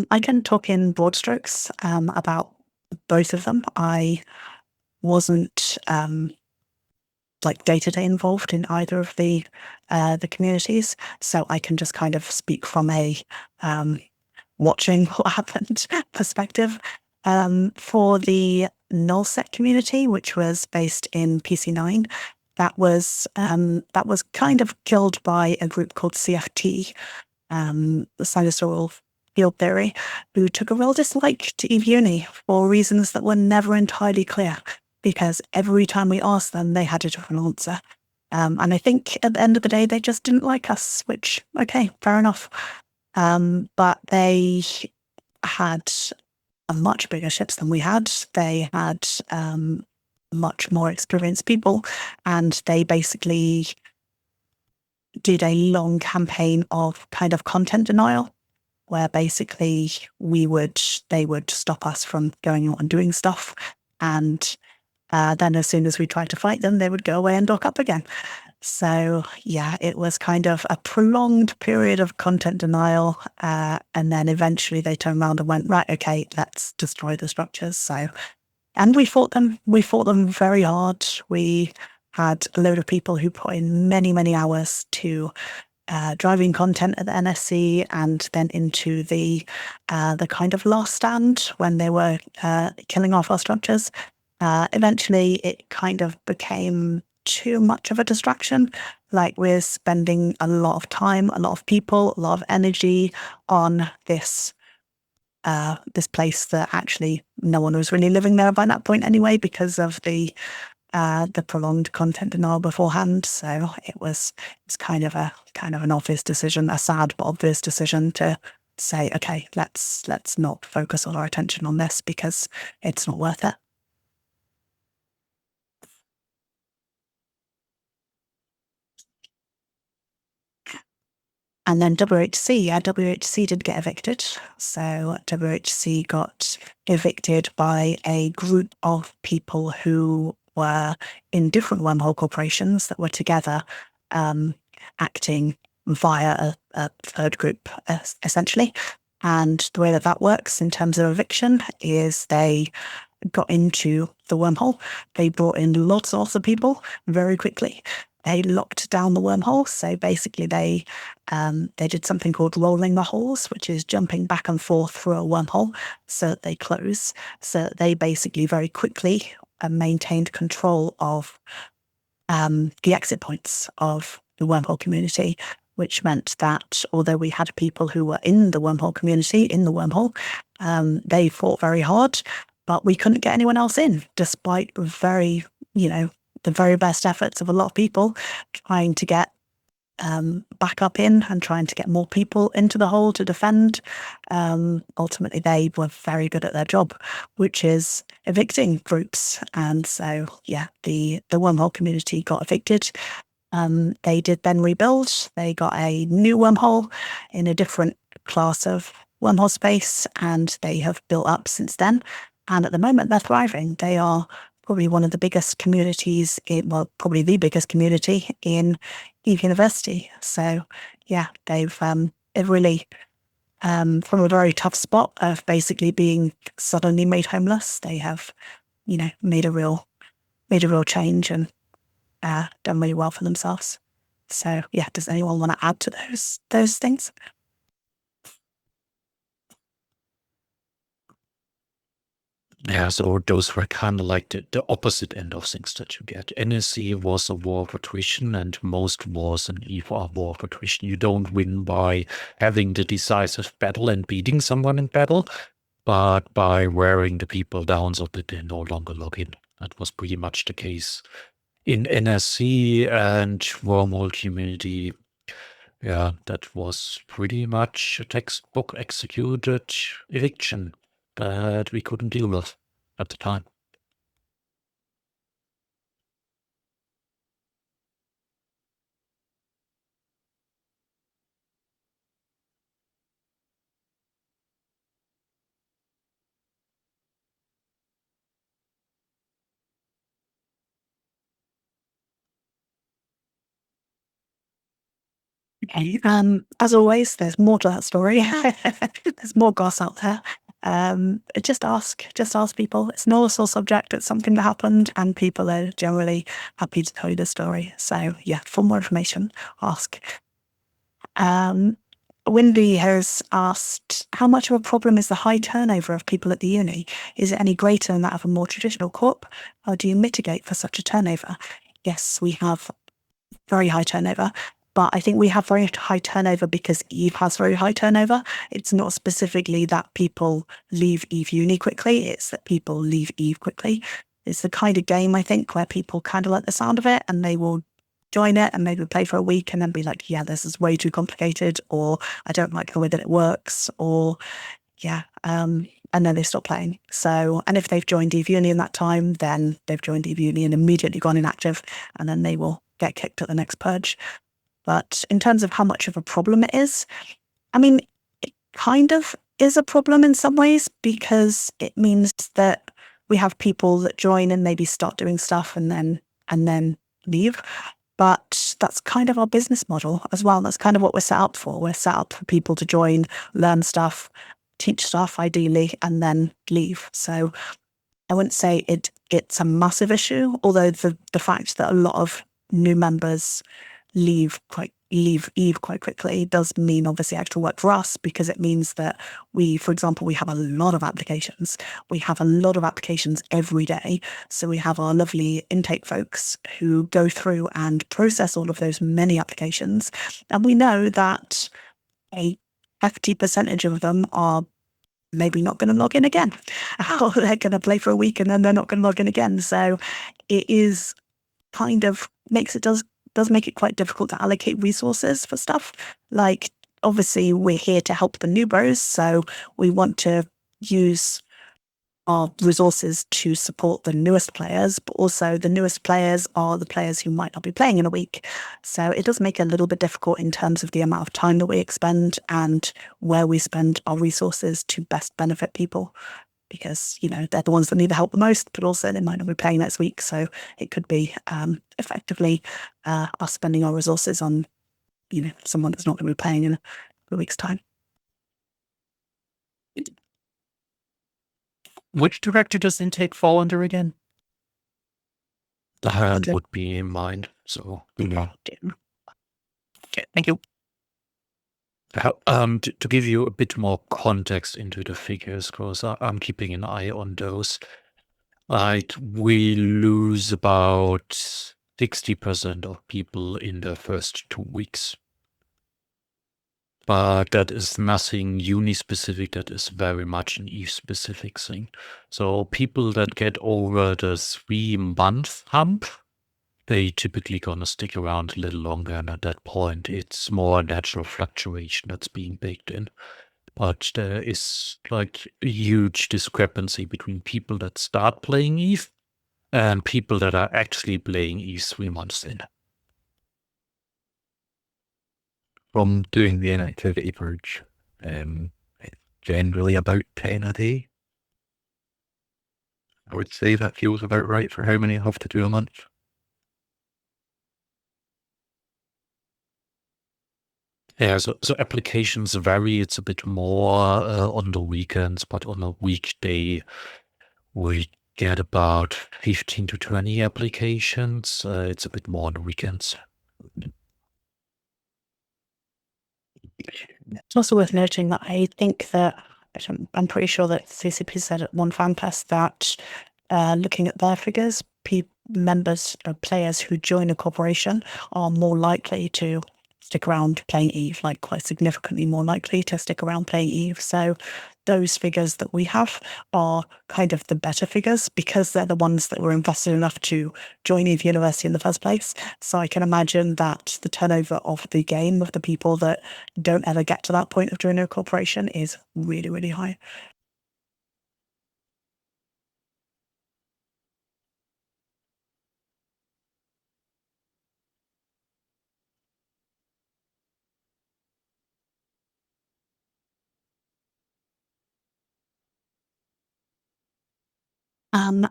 [SPEAKER 1] I can talk in broad strokes about both of them. I wasn't day-to-day involved in either of the communities, so I can just kind of speak from a watching what happened perspective. For the nullsec community, which was based in PC9, that was kind of killed by a group called CFT, the Sinusoidal Field Theory, who took a real dislike to Eve Uni for reasons that were never entirely clear, because every time we asked them, they had a different answer. And I think at the end of the day, they just didn't like us, which, okay, fair enough. But they had a much bigger ships than we had. They had much more experienced people, and they basically did a long campaign of kind of content denial, where basically they would stop us from going out and doing stuff. And then as soon as we tried to fight them, they would go away and dock up again. So yeah, it was kind of a prolonged period of content denial. And then eventually they turned around and went, right, okay, let's destroy the structures. So, and we fought them very hard. We had a load of people who put in many, many hours to driving content at the NSC, and then into the kind of last stand when they were killing off our structures. Eventually, it kind of became too much of a distraction. We're spending a lot of time, a lot of people, a lot of energy on this place that actually no one was really living there by that point anyway, because of the prolonged content denial beforehand. So it was kind of an obvious decision, a sad but obvious decision to say, okay, let's not focus all our attention on this because it's not worth it. And then WHC did get evicted. So WHC got evicted by a group of people who were in different wormhole corporations that were together acting via a third group, essentially. And the way that works in terms of eviction is they got into the wormhole. They brought in lots of people very quickly. They locked down the wormhole. So basically they did something called rolling the holes, which is jumping back and forth through a wormhole so that they close. So they basically very quickly maintained control of the exit points of the wormhole community, which meant that although we had people who were in the wormhole community, in the wormhole, they fought very hard, but we couldn't get anyone else in, despite the very best efforts of a lot of people trying to get back up in and trying to get more people into the hole to defend. Ultimately, they were very good at their job, which is evicting groups. And so, yeah, the wormhole community got evicted. They did then rebuild. They got a new wormhole in a different class of wormhole space, and they have built up since then. And at the moment, they're thriving. They are probably one of the biggest communities, probably the biggest community in Eve University. So yeah, they've really, from a very tough spot of basically being suddenly made homeless, they have, made a real change and done really well for themselves. So yeah, does anyone want to add to those things?
[SPEAKER 3] Yeah, so those were kind of like the opposite end of things that you get. NSC was a war of attrition, and most wars and EVE are war of attrition. You don't win by having the decisive battle and beating someone in battle, but by wearing the people down so that they no longer log in. That was pretty much the case in NSC and Wormhole Community. Yeah, that was pretty much a textbook executed eviction that we couldn't deal with at the time.
[SPEAKER 1] Okay. As always, there's more to that story. There's more goss out there. Just ask people. It's not a sore subject. It's something that happened, and people are generally happy to tell you the story. So yeah, for more information, ask. Wendy has asked, how much of a problem is the high turnover of people at the uni? Is it any greater than that of a more traditional corp? How do you mitigate for such a turnover? Yes, we have very high turnover, but I think we have very high turnover because EVE has very high turnover. It's not specifically that people leave EVE uni quickly, it's that people leave EVE quickly. It's the kind of game, I think, where people kind of like the sound of it and they will join it and maybe play for a week and then be like, yeah, this is way too complicated, or I don't like the way that it works, or yeah, and then they stop playing. So, and if they've joined EVE Uni in that time, then they've joined EVE Uni and immediately gone inactive, and then they will get kicked at the next purge. But in terms of how much of a problem it is, I mean, it kind of is a problem in some ways because it means that we have people that join and maybe start doing stuff and then leave. But that's kind of our business model as well. That's kind of what we're set up for. We're set up for people to join, learn stuff, teach stuff ideally, and then leave. So I wouldn't say it's a massive issue, although the fact that a lot of new members leave EVE quite quickly does mean obviously extra work for us, because it means that for example, we have a lot of applications. We have a lot of applications every day. So we have our lovely intake folks who go through and process all of those many applications. And we know that a hefty percentage of them are maybe not going to log in again. Or they're going to play for a week and then they're not going to log in again. So it is kind of does make it quite difficult to allocate resources for stuff. Like, obviously, we're here to help the new bros, so we want to use our resources to support the newest players, but also the newest players are the players who might not be playing in a week. So it does make it a little bit difficult in terms of the amount of time that we expend and where we spend our resources to best benefit people. Because, they're the ones that need the help the most, but also they might not be playing next week. So it could be effectively us spending our resources on, someone that's not going to be playing in a week's time.
[SPEAKER 4] Which director does intake fall under again?
[SPEAKER 3] That would be in mind. So, yeah.
[SPEAKER 4] Okay, thank you.
[SPEAKER 3] To give you a bit more context into the figures, because I'm keeping an eye on those. We lose about 60% of people in the first 2 weeks. But that is nothing uni-specific, that is very much an EVE-specific thing. So people that get over the 3-month hump, they typically gonna stick around a little longer, and at that point it's more natural fluctuation that's being baked in. But there is like a huge discrepancy between people that start playing EVE and people that are actually playing EVE 3 months in.
[SPEAKER 2] From doing the inactivity purge, it's generally about 10 a day. I would say that feels about right for how many I have to do a month.
[SPEAKER 3] Yeah, so applications vary. It's a bit more on the weekends, but on a weekday, we get about 15 to 20 applications. It's a bit more on the weekends.
[SPEAKER 1] It's also worth noting that I think that I'm pretty sure that CCP said at one fan fest that looking at their figures, members or players who join a corporation are more likely to stick around playing Eve, like quite significantly more likely to stick around playing Eve. So those figures that we have are kind of the better figures because they're the ones that were invested enough to join Eve University in the first place. So I can imagine that the turnover of the game of the people that don't ever get to that point of joining a corporation is really, really high.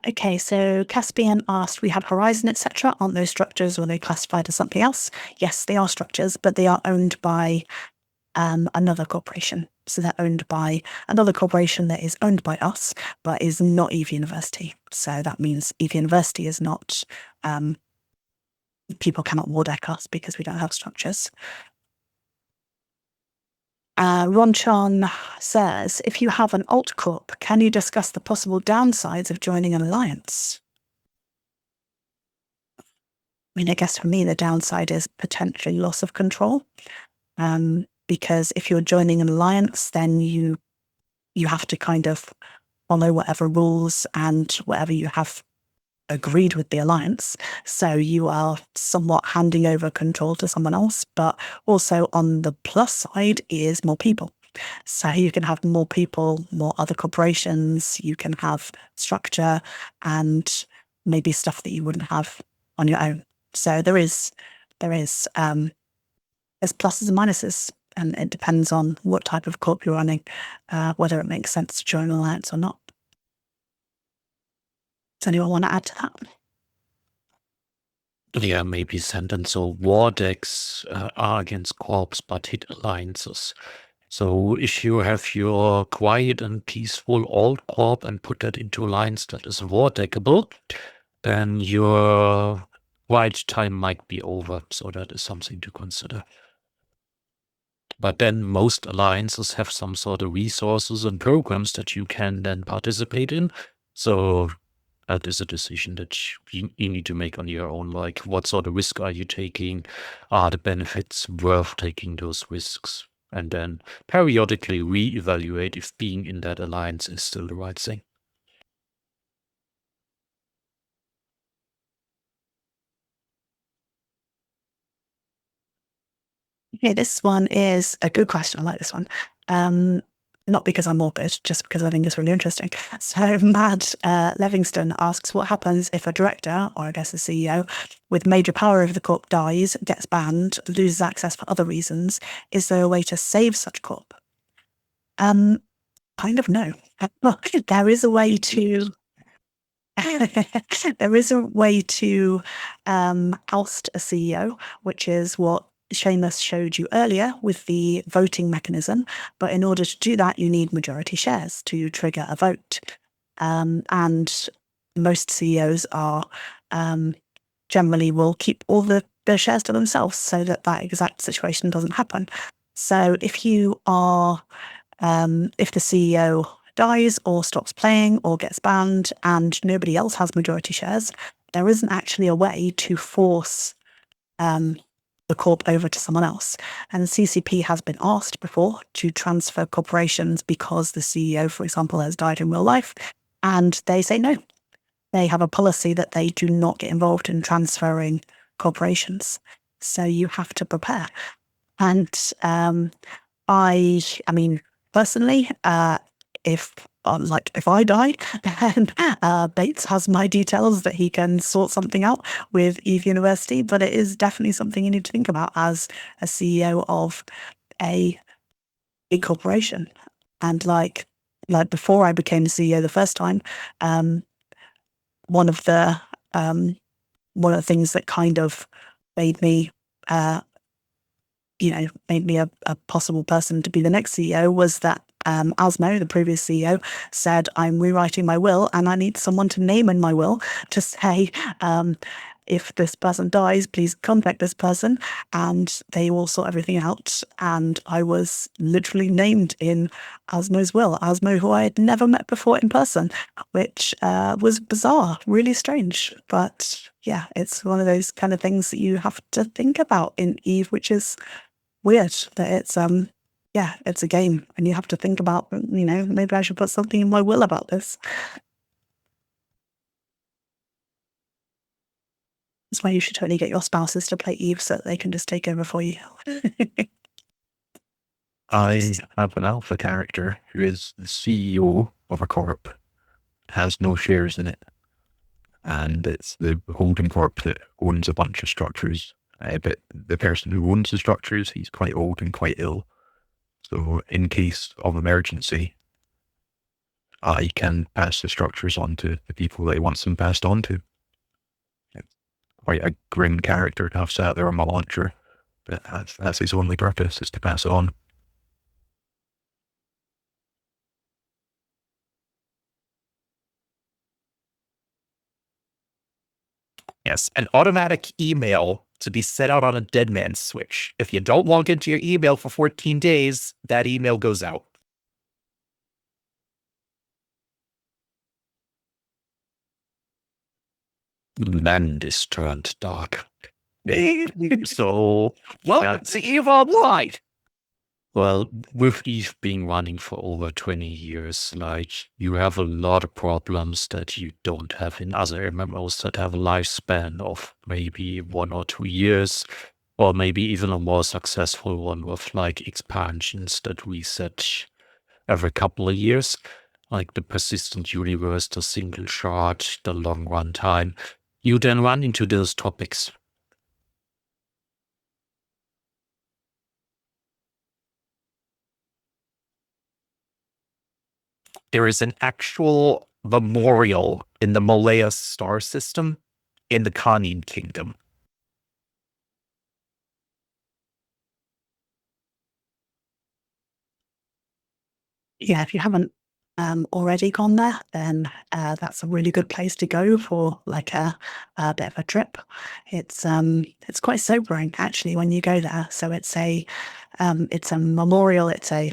[SPEAKER 1] Okay, so Caspian asked, we have Horizon, etc. Aren't those structures, or are they classified as something else? Yes, they are structures, but they are owned by another corporation. So they're owned by another corporation that is owned by us, but is not Eve University. So that means Eve University is not, people cannot war deck us because we don't have structures. Ronchan says, if you have an alt corp, can you discuss the possible downsides of joining an alliance? I mean, I guess for me, the downside is potentially loss of control. Because if you're joining an alliance, then you have to kind of follow whatever rules and whatever you have agreed with the alliance. So you are somewhat handing over control to someone else, but also on the plus side is more people. So you can have more people, more other corporations, you can have structure and maybe stuff that you wouldn't have on your own. So there's pluses and minuses, and it depends on what type of corp you're running, whether it makes sense to join an alliance or not. Does anyone want to add to that?
[SPEAKER 3] Yeah, maybe sentence. So war decks are against corps but hit alliances. So if you have your quiet and peaceful alt corp and put that into alliance that is war deckable, then your quiet time might be over. So that is something to consider. But then most alliances have some sort of resources and programs that you can then participate in. So that is a decision that you need to make on your own. Like, what sort of risk are you taking? Are the benefits worth taking those risks? And then periodically reevaluate if being in that alliance is still the right thing.
[SPEAKER 1] Okay, this one is a good question. I like this one. Not because I'm morbid, just because I think it's really interesting. So Mad Livingston asks, what happens if a director, or I guess a CEO, with major power over the corp dies, gets banned, loses access for other reasons? Is there a way to save such corp? Kind of no. Well, there is a way to... there is a way to oust a CEO, which is what Seamus showed you earlier with the voting mechanism. But in order to do that, you need majority shares to trigger a vote. And most CEOs are generally will keep all their shares to themselves so that exact situation doesn't happen. So if you are, if the CEO dies or stops playing or gets banned and nobody else has majority shares, there isn't actually a way to force the corp over to someone else. And CCP has been asked before to transfer corporations because the CEO, for example, has died in real life, and they say no. They have a policy that they do not get involved in transferring corporations. So you have to prepare. And I mean, personally, if I die, then Bates has my details that he can sort something out with Eve University. But it is definitely something you need to think about as a CEO of a big corporation. And like before I became the CEO the first time, one of the things that kind of made me made me a possible person to be the next CEO was that Asmo, the previous CEO, said, I'm rewriting my will and I need someone to name in my will to say if this person dies, please contact this person and they will sort everything out. And I was literally named in Asmo's will, Asmo, who I had never met before in person, which was bizarre, really strange. But yeah, it's one of those kind of things that you have to think about in Eve, which is weird that it's yeah, it's a game and you have to think about, maybe I should put something in my will about this. That's why you should totally get your spouses to play Eve so that they can just take over for you.
[SPEAKER 2] I have an alpha character who is the CEO of a corp, has no shares in it. And it's the holding corp that owns a bunch of structures. But the person who owns the structures, he's quite old and quite ill. So in case of emergency, I can pass the structures on to the people that he wants them passed on to. It's quite a grim character to have sat there on my launcher, but that's his only purpose, is to pass it on.
[SPEAKER 4] Yes, an automatic email to be set out on a dead man switch. If you don't log into your email for 14 days, that email goes out.
[SPEAKER 3] The land is turned dark.
[SPEAKER 4] So, welcome to Eve Online.
[SPEAKER 3] Well, with Eve being running for over 20 years, like, you have a lot of problems that you don't have in other MMOs that have a lifespan of maybe 1 or 2 years, or maybe even a more successful one with like expansions that reset every couple of years, like the persistent universe, the single shard, the long run time. You then run into those topics.
[SPEAKER 4] There is an actual memorial in the Malaya star system in the Khanin Kingdom.
[SPEAKER 1] Yeah, if you haven't already gone there, then that's a really good place to go for like a bit of a trip. It's quite sobering actually when you go there. So it's a memorial. It's a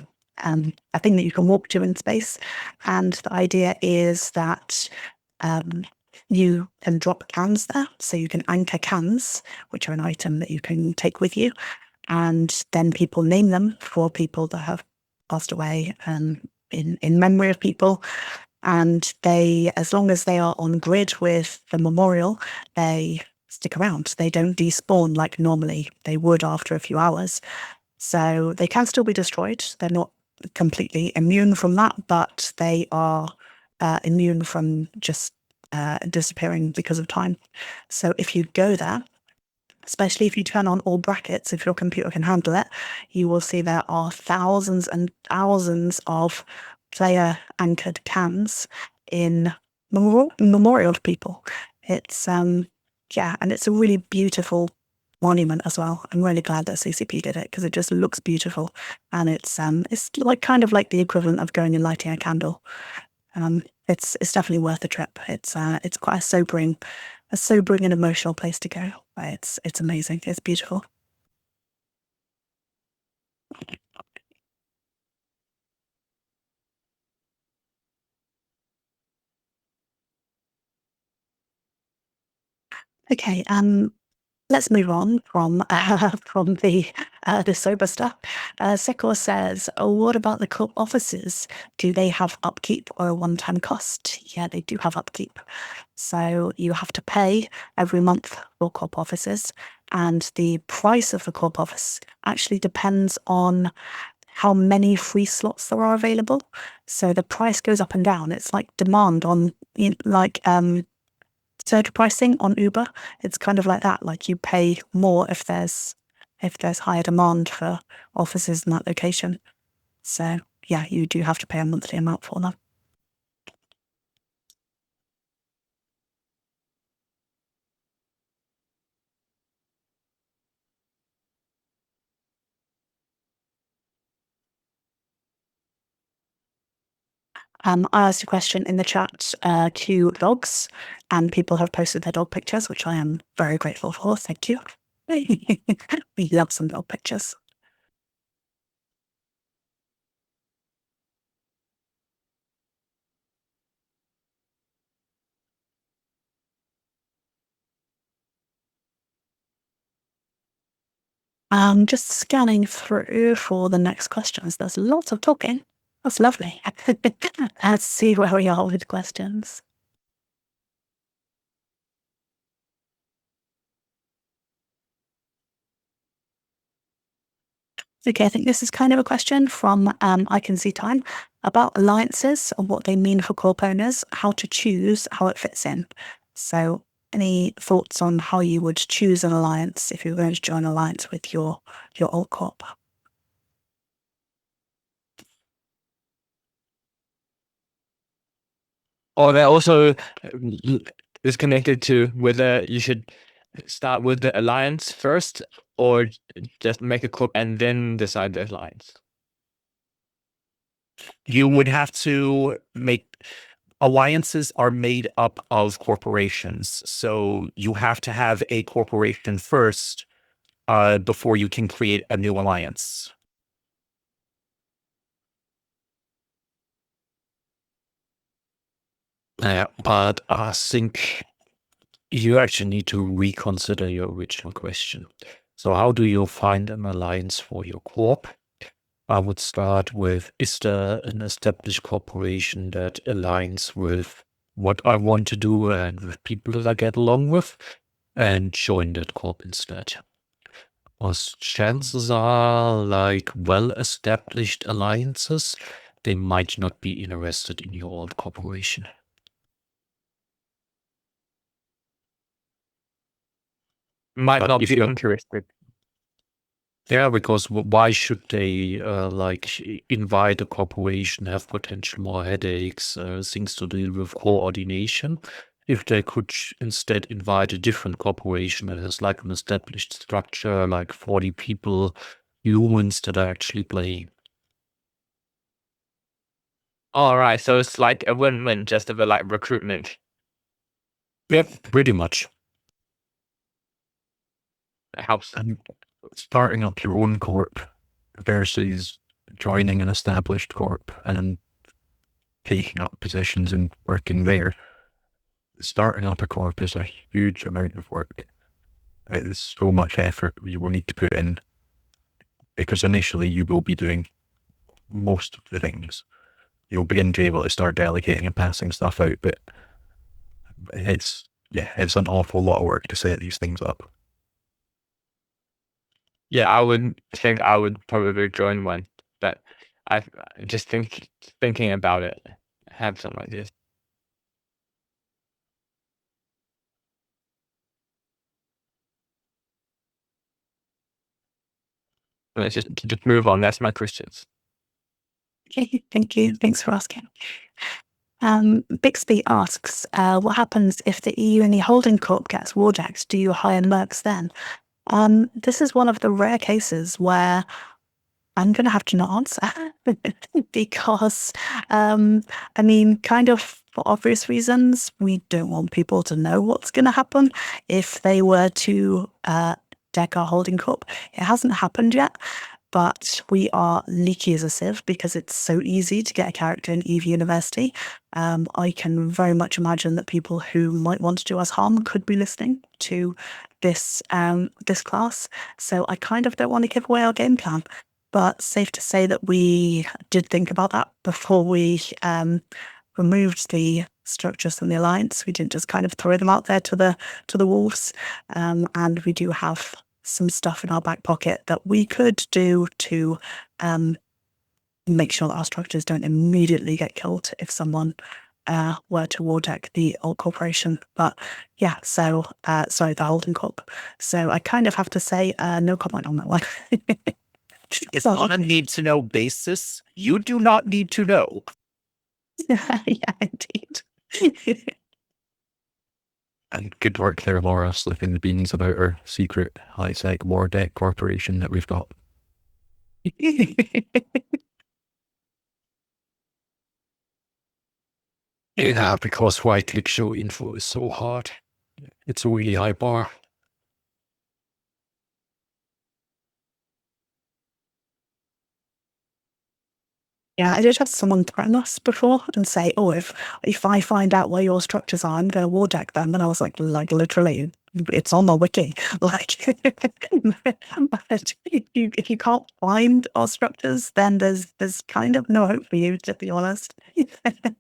[SPEAKER 1] thing that you can walk to in space, and the idea is that you can drop cans there, so you can anchor cans, which are an item that you can take with you, and then people name them for people that have passed away in memory of people. And they, as long as they are on grid with the memorial, they stick around. They don't despawn like normally they would after a few hours. So they can still be destroyed. They're not completely immune from that, but they are immune from just disappearing because of time. So if you go there, especially if you turn on all brackets, if your computer can handle it, you will see there are thousands and thousands of player anchored cans in memorial to people. It's yeah, and it's a really beautiful monument as well. I'm really glad that CCP did it because it just looks beautiful, and it's like kind of like the equivalent of going and lighting a candle. It's definitely worth a trip. It's quite a sobering and emotional place to go. But it's amazing. It's beautiful. Okay, let's move on from the sober stuff. Sekor says, oh, what about the corp offices? Do they have upkeep or a one-time cost? Yeah, they do have upkeep. So you have to pay every month for corp offices, and the price of the corp office actually depends on how many free slots there are available. So the price goes up and down. It's like demand on, surge pricing on Uber. It's kind of like that. Like you pay more if there's higher demand for offices in that location. So yeah, you do have to pay a monthly amount for them. I asked a question in the chat to dogs, and people have posted their dog pictures, which I am very grateful for. Thank you. We love some dog pictures. I'm just scanning through for the next questions. There's lots of talking. That's lovely. Let's see where we are with questions. Okay, I think this is kind of a question from I Can See Time about alliances and what they mean for corp owners, how to choose how it fits in. So any thoughts on how you would choose an alliance if you were going to join an alliance with your old corp?
[SPEAKER 3] Or that also is connected to whether you should start with the alliance first or just make a corp and then decide the alliance.
[SPEAKER 4] You would have to make alliances are made up of corporations. So you have to have a corporation first before you can create a new alliance.
[SPEAKER 3] Yeah, but I think you actually need to reconsider your original question. So how do you find an alliance for your corp? I would start with, is there an established corporation that aligns with what I want to do and with people that I get along with? And join that corp instead. Because chances are, like well-established alliances, they might not be interested in your old corporation.
[SPEAKER 4] Might
[SPEAKER 3] But
[SPEAKER 4] not
[SPEAKER 3] if
[SPEAKER 4] be
[SPEAKER 3] you're
[SPEAKER 4] interested.
[SPEAKER 3] Yeah, because why should they invite a corporation, have potential more headaches, things to deal with coordination, if they could instead invite a different corporation that has like an established structure, like 40 people, humans that are actually playing.
[SPEAKER 5] All right, so it's like a win-win, just a bit like recruitment.
[SPEAKER 3] Yeah, pretty much.
[SPEAKER 5] It helps.
[SPEAKER 2] And starting up your own corp versus joining an established corp and taking up positions and working there. Starting up a corp is a huge amount of work. It's so much effort you will need to put in because initially you will be doing most of the things. You'll begin to be able to start delegating and passing stuff out, but it's an awful lot of work to set these things up.
[SPEAKER 5] Yeah, I would think I would probably join one, but I just thinking about it, I have some ideas. Let's just move on. That's my questions.
[SPEAKER 1] Okay, thank you. Thanks for asking. Bixby asks, what happens if the EU and the holding corp gets warjacked? Do you hire mercs then? This is one of the rare cases where I'm going to have to not answer because, I mean, kind of for obvious reasons, we don't want people to know what's going to happen if they were to deck our holding corp. It hasn't happened yet, but we are leaky as a sieve because it's so easy to get a character in EVE University. I can very much imagine that people who might want to do us harm could be listening to this this class. So I kind of don't want to give away our game plan. But safe to say that we did think about that before we removed the structures from the alliance. We didn't just kind of throw them out there to the wolves, and we do have some stuff in our back pocket that we could do to make sure that our structures don't immediately get killed if someone were to war deck the old corporation. But yeah, so sorry, the holding corp. So I kind of have to say no comment on that one.
[SPEAKER 4] It's on a need-to-know basis. You do not need to know.
[SPEAKER 1] Yeah, indeed.
[SPEAKER 2] And good work there, Laura, slipping the beans about our secret high-tech war deck corporation that we've got.
[SPEAKER 3] Yeah, because right-click show info is so hard. It's a really high bar.
[SPEAKER 1] Yeah, I did have someone threaten us before and say, "Oh, if I find out where your structures are, I'm going to war deck them." And I was like literally, it's on the wiki. Like, but if you can't find our structures, then there's kind of no hope for you, to be honest.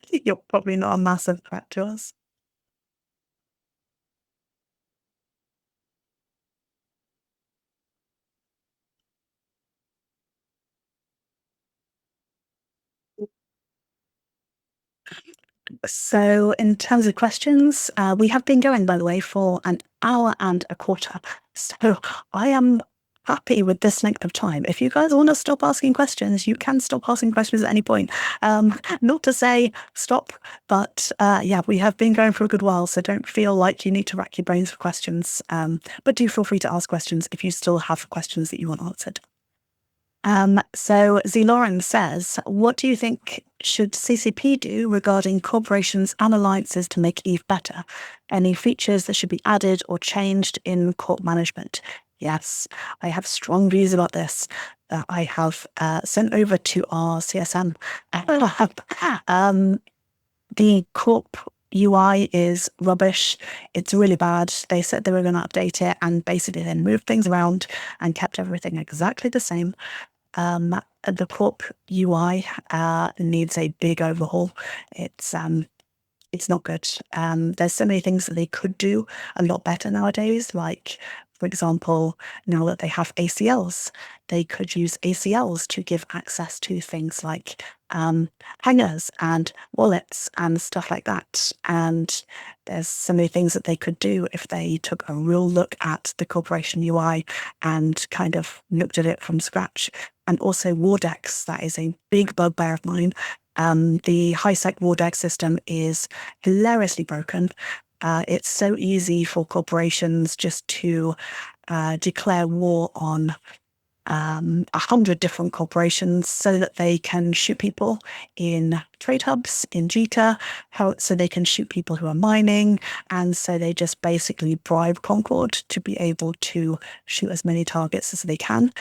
[SPEAKER 1] You're probably not a massive threat to us. So, in terms of questions, we have been going, by the way, for an hour and a quarter. So, I am happy with this length of time. If you guys want to stop asking questions, you can stop asking questions at any point. Not to say stop, but yeah, we have been going for a good while, so don't feel like you need to rack your brains for questions. But do feel free to ask questions if you still have questions that you want answered. So Z. Lauren says, what do you think should CCP do regarding corporations and alliances to make Eve better? Any features that should be added or changed in corp management? Yes, I have strong views about this. I have sent over to our CSM. The corp UI is rubbish. It's really bad. They said they were going to update it and basically then moved things around and kept everything exactly the same. The corp UI needs a big overhaul. It's not good. There's so many things that they could do a lot better nowadays. Like, for example, now that they have ACLs, they could use ACLs to give access to things like hangers and wallets and stuff like that. And there's so many things that they could do if they took a real look at the corporation UI and kind of looked at it from scratch. And also Wardex, that is a big bugbear of mine. The high-sec Wardex system is hilariously broken. It's so easy for corporations just to declare war on 100 different corporations so that they can shoot people in trade hubs, in JITA, so they can shoot people who are mining, and so they just basically bribe Concord to be able to shoot as many targets as they can.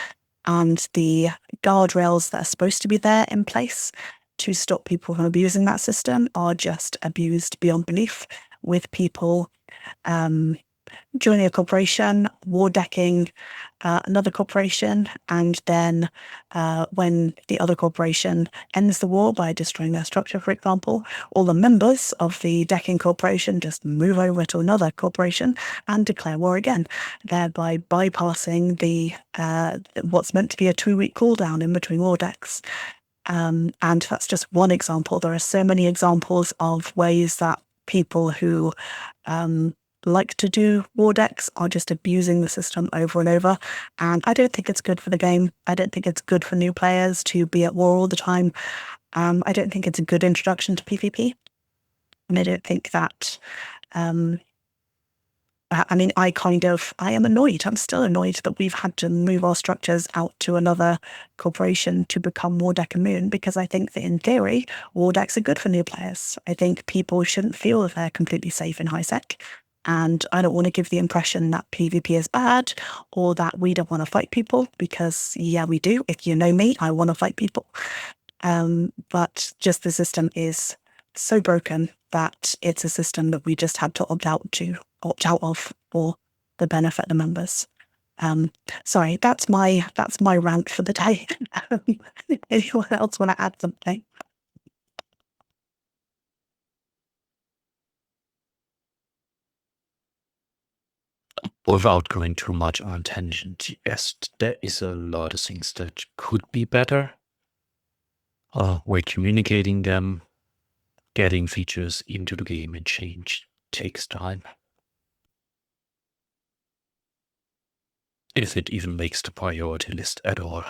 [SPEAKER 1] And the guardrails that are supposed to be there in place to stop people from abusing that system are just abused beyond belief, with people joining a corporation, war decking another corporation, and then when the other corporation ends the war by destroying their structure, for example, all the members of the decking corporation just move over to another corporation and declare war again, thereby bypassing the what's meant to be a 2-week cooldown in between war decks. And that's just one example. There are so many examples of ways that people who like to do war decks are just abusing the system over and over. And I don't think it's good for the game. I don't think it's good for new players to be at war all the time. I don't think it's a good introduction to PvP. And I don't think that I mean, I am annoyed. I'm still annoyed that we've had to move our structures out to another corporation to become war deck immune, because I think that in theory, war decks are good for new players. I think people shouldn't feel that they're completely safe in high sec. And I don't want to give the impression that PvP is bad or that we don't want to fight people, because yeah, we do. If you know me, I want to fight people. But just the system is so broken that it's a system that we just had to opt out of for the benefit of the members. Sorry, that's my rant for the day. Anyone else want to add something?
[SPEAKER 3] Without going too much on tangent, yes, there is a lot of things that could be better. We're communicating them, getting features into the game and change takes time. If it even makes the priority list at all.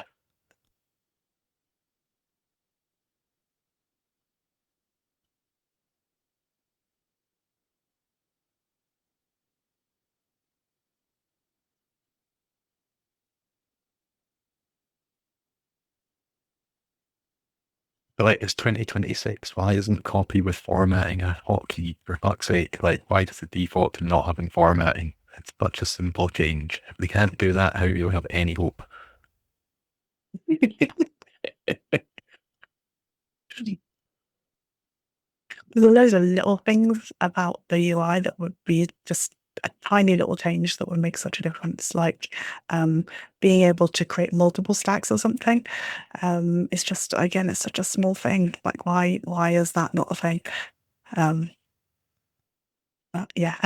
[SPEAKER 2] Like, it's 2026. Why isn't copy with formatting a hotkey, for fuck's sake? Like, why does it default to not having formatting? It's such a simple change. If they can't do that, how do you have any hope?
[SPEAKER 1] There's loads of little things about the UI that would be just a tiny little change that would make such a difference, like being able to create multiple stacks or something. It's just, again, it's such a small thing. Like, why is that not a thing? Yeah.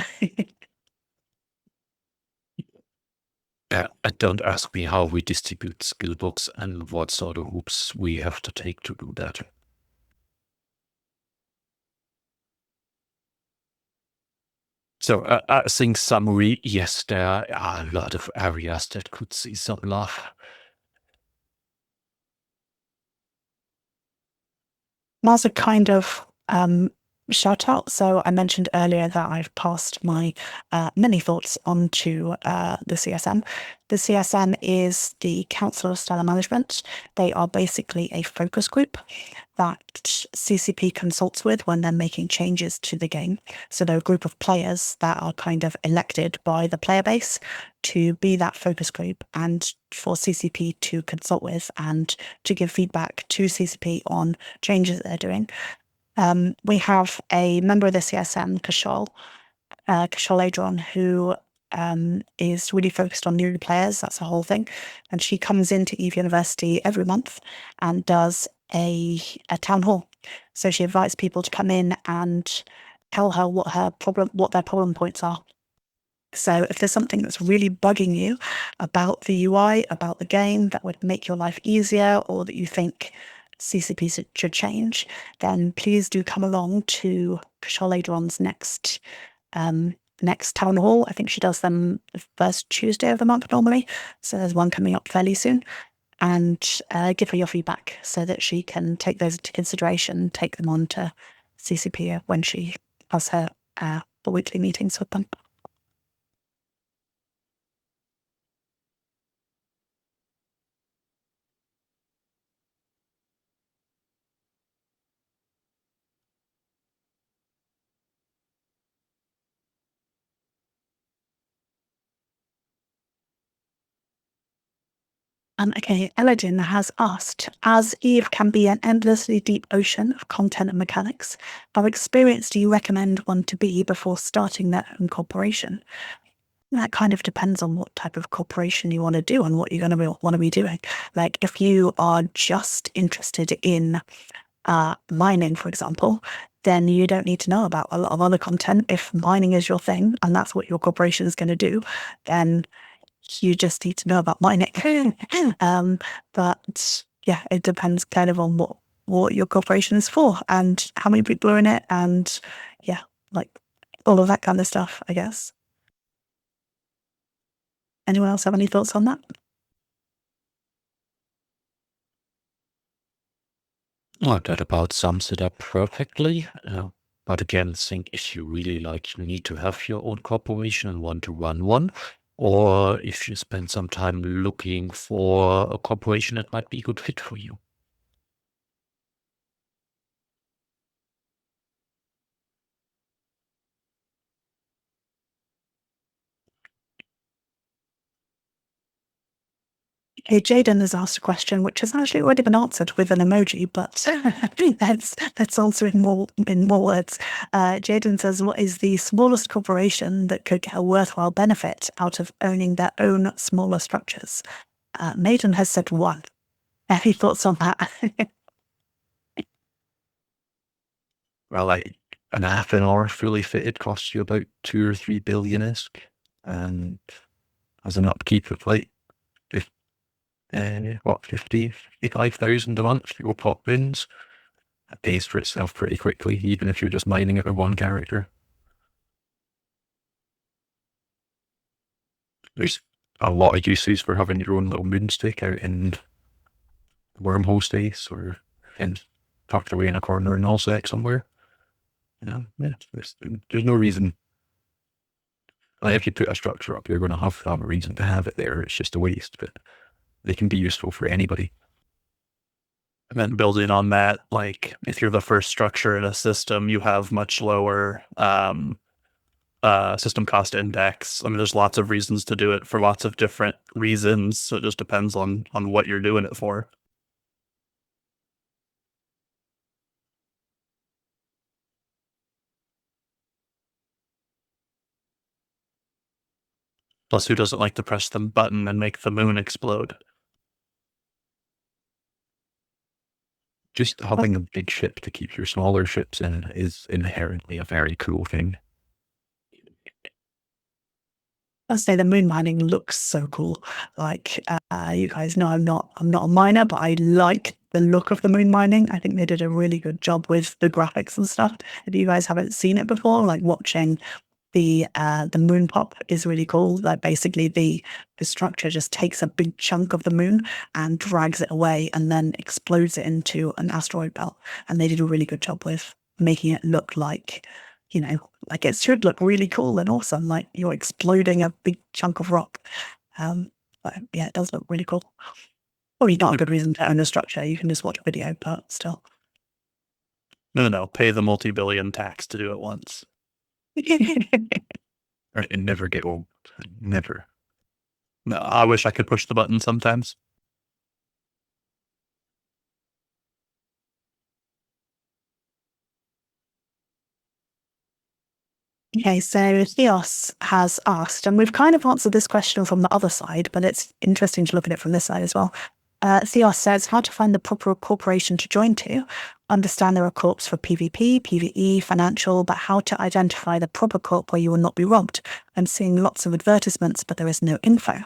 [SPEAKER 3] Don't ask me how we distribute skill books and what sort of hoops we have to take to do that. So I think summary, yes, there are a lot of areas that could see some love.
[SPEAKER 1] Mine's a kind of shout out. So I mentioned earlier that I've passed my many thoughts onto the CSM. The CSM is the Council of Stellar Management. They are basically a focus group that CCP consults with when they're making changes to the game. So they're a group of players that are kind of elected by the player base to be that focus group and for CCP to consult with and to give feedback to CCP on changes that they're doing. We have a member of the CSM, Kashal Adron, who is really focused on new players. That's the whole thing. And she comes into Eve University every month and does a town hall. So she invites people to come in and tell her what their problem points are. So if there's something that's really bugging you about the UI, about the game, that would make your life easier, or that you think CCP should change, then please do come along to Kashal Adron's next town hall. I think she does them the first Tuesday of the month normally. So there's one coming up fairly soon. And give her your feedback so that she can take those into consideration, take them on to CCP when she has her weekly meetings with them. Okay, Eladin has asked, as Eve can be an endlessly deep ocean of content and mechanics, how experienced do you recommend one to be before starting their own corporation? That kind of depends on what type of corporation you want to do and what you're going to want to be doing. Like, if you are just interested in mining, for example, then you don't need to know about a lot of other content. If mining is your thing and that's what your corporation is going to do, then you just need to know about mining. But yeah, it depends kind of on what your corporation is for and how many people are in it, and yeah, like all of that kind of stuff, I guess. Anyone else have any thoughts on that?
[SPEAKER 3] Well, that about sums it up perfectly. But again, think if you really you need to have your own corporation and want to run one, or if you spend some time looking for a corporation that might be a good fit for you.
[SPEAKER 1] Hey, Jaden has asked a question which has actually already been answered with an emoji, but let's answer in more words. Jaden says, what is the smallest corporation that could get a worthwhile benefit out of owning their own smaller structures? Maiden has said one. Any thoughts on that?
[SPEAKER 2] Well, like, an half an hour fully fitted costs you about 2 or 3 billion-ish, and as an upkeep of like 55,000 a month, your pop wins. It pays for itself pretty quickly, even if you're just mining it with one character. There's a lot of uses for having your own little moonstick out in wormhole space or tucked away in a corner in Allsec somewhere. Yeah, there's no reason. Like, if you put a structure up, you're going to have a reason to have it there. It's just a waste, but they can be useful for anybody.
[SPEAKER 3] And then building on that, like if you're the first structure in a system, you have much lower system cost index. I mean, there's lots of reasons to do it for lots of different reasons. So it just depends on what you're doing it for. Plus, who doesn't like to press the button and make the moon explode?
[SPEAKER 2] Just having a big ship to keep your smaller ships in is inherently a very cool thing.
[SPEAKER 1] I'll say the moon mining looks so cool. Like you guys know, I'm not a miner, but I like the look of the moon mining. I think they did a really good job with the graphics and stuff. If you guys haven't seen it before, like watching the moon pop is really cool. Like basically the structure just takes a big chunk of the moon and drags it away and then explodes it into an asteroid belt. And they did a really good job with making it look like, you know, like it should look really cool and awesome, like you're exploding a big chunk of rock. But yeah, it does look really cool. Probably not a good reason to own a structure. You can just watch a video, but still.
[SPEAKER 3] No. Pay the multi-billion tax to do it once.
[SPEAKER 2] Right, and never get old. Never.
[SPEAKER 3] No, I wish I could push the button sometimes.
[SPEAKER 1] Okay, so Theos has asked, and we've kind of answered this question from the other side, but it's interesting to look at it from this side as well. Theos says how to find the proper corporation to join to. Understand there are corps for PvP, PvE, financial, but how to identify the proper corp where you will not be robbed. I'm seeing lots of advertisements, but there is no info.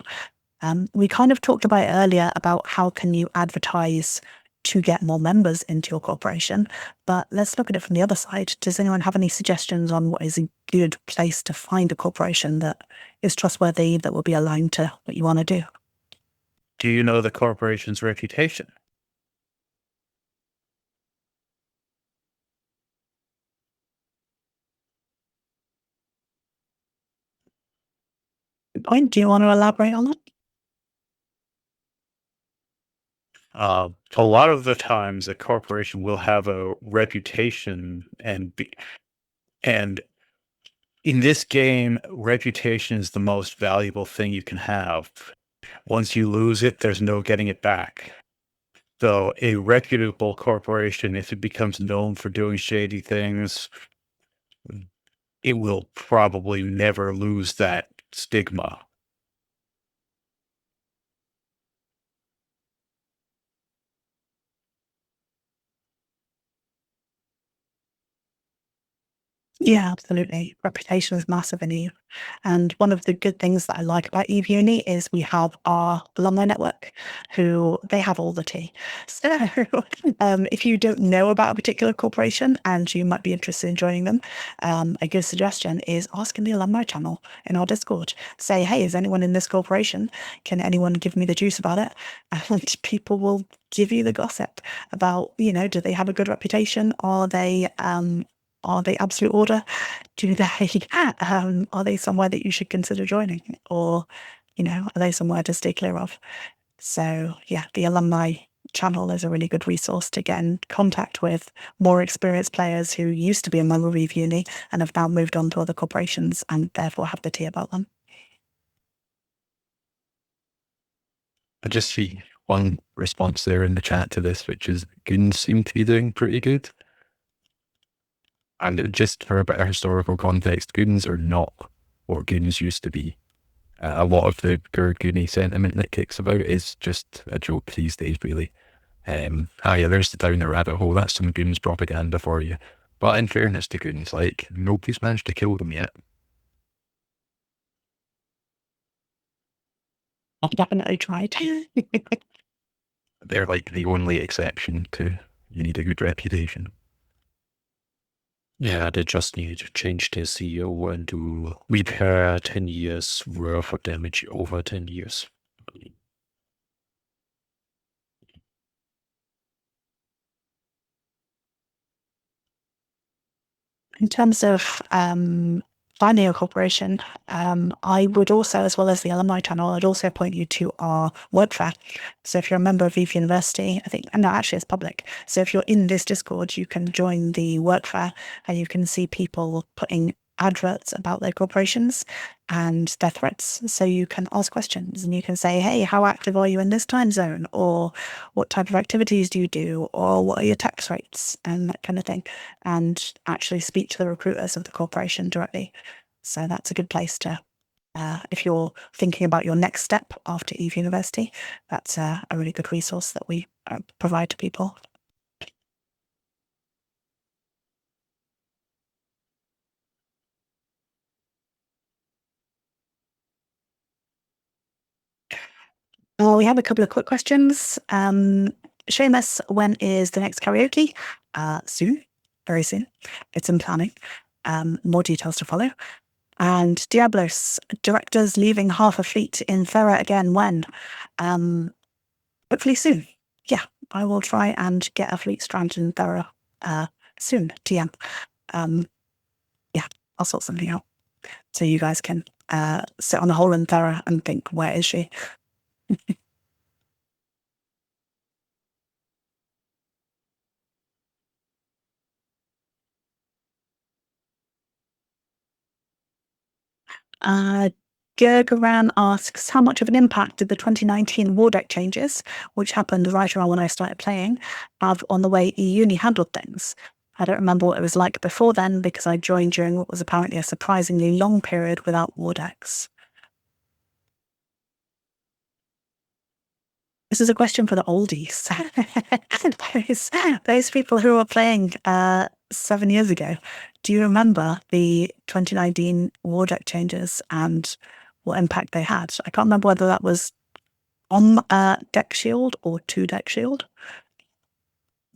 [SPEAKER 1] We kind of talked about it earlier about how can you advertise to get more members into your corporation, but let's look at it from the other side. Does anyone have any suggestions on what is a good place to find a corporation that is trustworthy, that will be aligned to what you want to do?
[SPEAKER 3] Do you know the corporation's reputation?
[SPEAKER 1] Good point. Do you want to elaborate on that?
[SPEAKER 3] A lot of the times, a corporation will have a reputation, and in this game, reputation is the most valuable thing you can have. Once you lose it, there's no getting it back. So a reputable corporation, if it becomes known for doing shady things, it will probably never lose that stigma.
[SPEAKER 1] Yeah, absolutely. Reputation is massive in Eve. And one of the good things that I like about Eve Uni is we have our alumni network who they have all the tea. So if you don't know about a particular corporation and you might be interested in joining them, a good suggestion is ask in the alumni channel in our Discord. Say, hey, is anyone in this corporation? Can anyone give me the juice about it? And people will give you the gossip about, you know, do they have a good reputation? Are they absolute order? Do they are they somewhere that you should consider joining, or you know, are they somewhere to stay clear of? So yeah, the alumni channel is a really good resource to get in contact with more experienced players who used to be a member of Eve Uni and have now moved on to other corporations and therefore have the tea about them.
[SPEAKER 2] I just see one response there in the chat to this, which is goons seem to be doing pretty good. And just for a bit of historical context, goons are not what goons used to be. A lot of the Goonie sentiment that kicks about is just a joke these days, really. Yeah, there's the down the rabbit hole. That's some goons propaganda for you. But in fairness to goons, like, nobody's managed to kill them yet.
[SPEAKER 1] I've definitely tried.
[SPEAKER 2] They're like the only exception to you need a good reputation.
[SPEAKER 3] Yeah, they just need to change their CEO and to repair 10 years worth of damage over 10 years.
[SPEAKER 1] In terms of finding a corporation, I would also, as well as the alumni channel, I'd also point you to our word fair. So if you're a member of Eve University, I think, no, actually it's public. So if you're in this Discord, you can join the work fair and you can see people putting adverts about their corporations and their threats. So you can ask questions and you can say, hey, how active are you in this time zone? Or what type of activities do you do? Or what are your tax rates? And that kind of thing. And actually speak to the recruiters of the corporation directly. So that's a good place to, if you're thinking about your next step after Eve University, that's a really good resource that we provide to people. We have a couple of quick questions. Seamus, when is the next karaoke? Soon, very soon. It's in planning. More details to follow. And Diablos, directors leaving half a fleet in Thera again, when? Hopefully soon. Yeah, I will try and get a fleet stranded in Thera soon, TM. Yeah, I'll sort something out. So you guys can sit on a hole in Thera and think, where is she? Gergeran asks, how much of an impact did the 2019 war deck changes, which happened right around when I started playing, have on the way eUni handled things? I don't remember what it was like before then because I joined during what was apparently a surprisingly long period without war decks. This is a question for the oldies. those people who were playing 7 years ago. Do you remember the 2019 war deck changes and what impact they had? I can't remember whether that was on deck shield or to deck shield.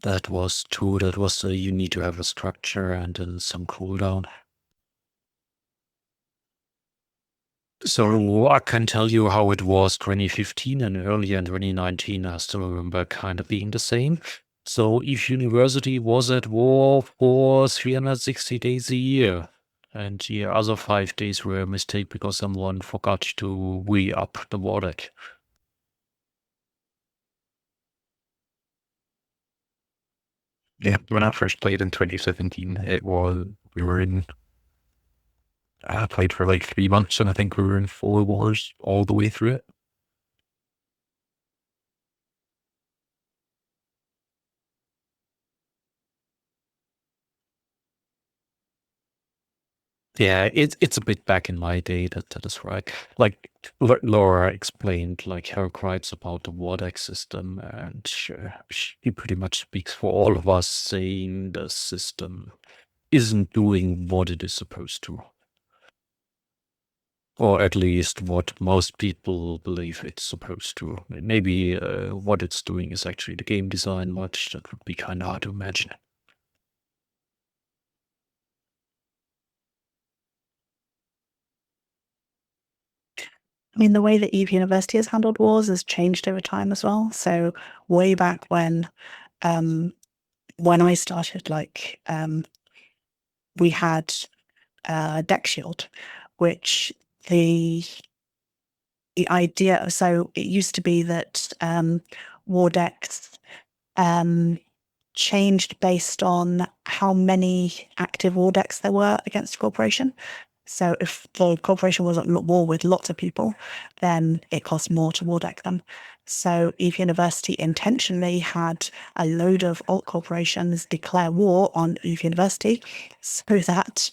[SPEAKER 3] That was true. That was you need to have a structure and some cooldown. So I can tell you how it was 2015 and earlier in 2019. I still remember kind of being the same. So Eve University was at war for 360 days a year. And the other 5 days were a mistake because someone forgot to re-up the war deck.
[SPEAKER 2] Yeah, when I first played in 2017, I played for like 3 months and I think we were in 4 wars all the way through it.
[SPEAKER 3] Yeah, it's a bit back in my day, that is right. Like Laura explained, like her gripes about the war deck system, and she pretty much speaks for all of us, saying the system isn't doing what it is supposed to. Or at least what most people believe it's supposed to. Maybe what it's doing is actually the game design much. That would be kind of hard to imagine.
[SPEAKER 1] I mean, the way that Eve University has handled wars has changed over time as well. So way back when I started, we had deck shield, which the idea, so it used to be that war decks changed based on how many active war decks there were against a corporation. So if the corporation was at war with lots of people, then it cost more to war deck them. So Eve University intentionally had a load of alt corporations declare war on Eve University so that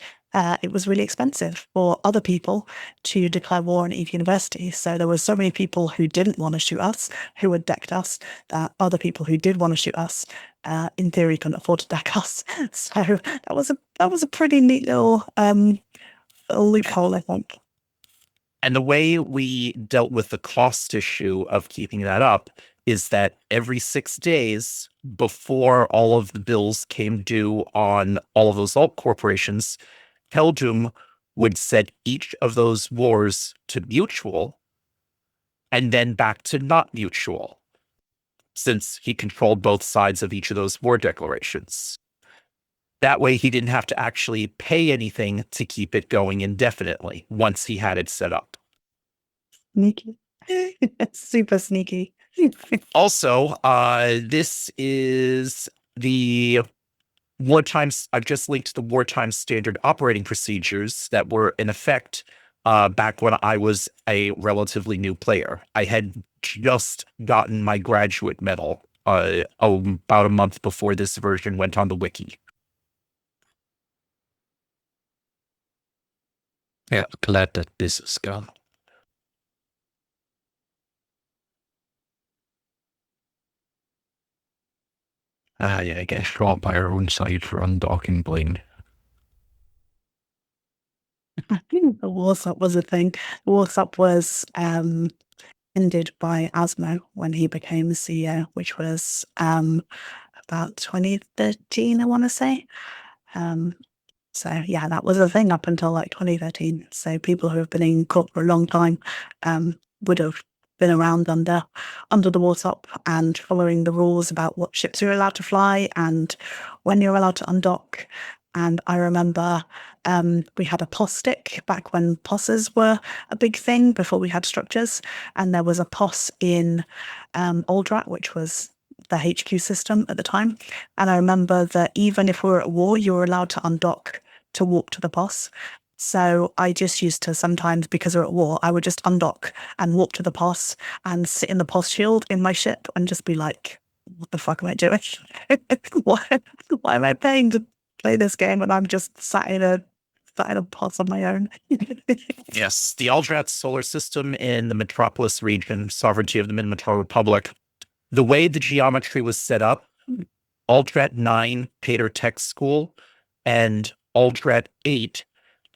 [SPEAKER 1] it was really expensive for other people to declare war on Eve University. So there were so many people who didn't want to shoot us, who had decked us, that other people who did want to shoot us, in theory, couldn't afford to deck us. So that was a pretty neat little loophole, I think.
[SPEAKER 4] And the way we dealt with the cost issue of keeping that up is that every 6 days before all of the bills came due on all of those alt corporations, Helgum would set each of those wars to mutual and then back to not mutual, since he controlled both sides of each of those war declarations. That way he didn't have to actually pay anything to keep it going indefinitely once he had it set up.
[SPEAKER 1] Sneaky. Super sneaky.
[SPEAKER 4] Also, this is the wartime. I've just linked the wartime standard operating procedures that were in effect back when I was a relatively new player. I had just gotten my graduate medal about a month before this version went on the wiki.
[SPEAKER 3] Yeah, glad that this is gone.
[SPEAKER 2] Yeah, get shot by our own side for undocking blind.
[SPEAKER 1] The Warsup was a thing. Warsup was ended by Asmo when he became CEO, which was about 2013, I want to say. So yeah, that was a thing up until like 2013. So people who have been in corp for a long time would have been around under the Wartop and following the rules about what ships you're allowed to fly and when you're allowed to undock. And I remember we had a POS stick back when POSs were a big thing before we had structures. And there was a POS in Aldrat, which was the HQ system at the time. And I remember that even if we were at war, you were allowed to undock to walk to the POS. So I just used to sometimes, because we're at war, I would just undock and walk to the POS and sit in the POS shield in my ship and just be like, what the fuck am I doing? why am I paying to play this game when I'm just sat in a POS on my own?
[SPEAKER 4] Yes, the Aldrat solar system in the Metropolis region, sovereignty of the Minimator Republic. The way the geometry was set up, Aldrat 9, Pater Tech School, and Aldrat 8,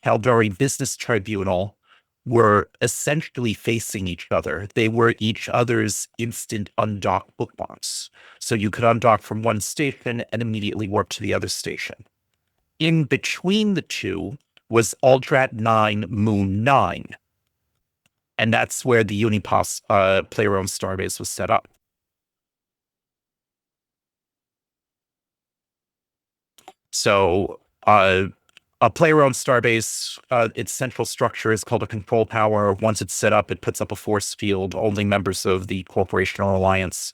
[SPEAKER 4] Haldari Business Tribunal, were essentially facing each other. They were each other's instant undock bookmarks. So you could undock from one station and immediately warp to the other station. In between the two was Aldrat 9, Moon 9. And that's where the Unipass player-owned starbase was set up. So a player-owned starbase, its central structure is called a control tower. Once it's set up, it puts up a force field. Only members of the corporation or alliance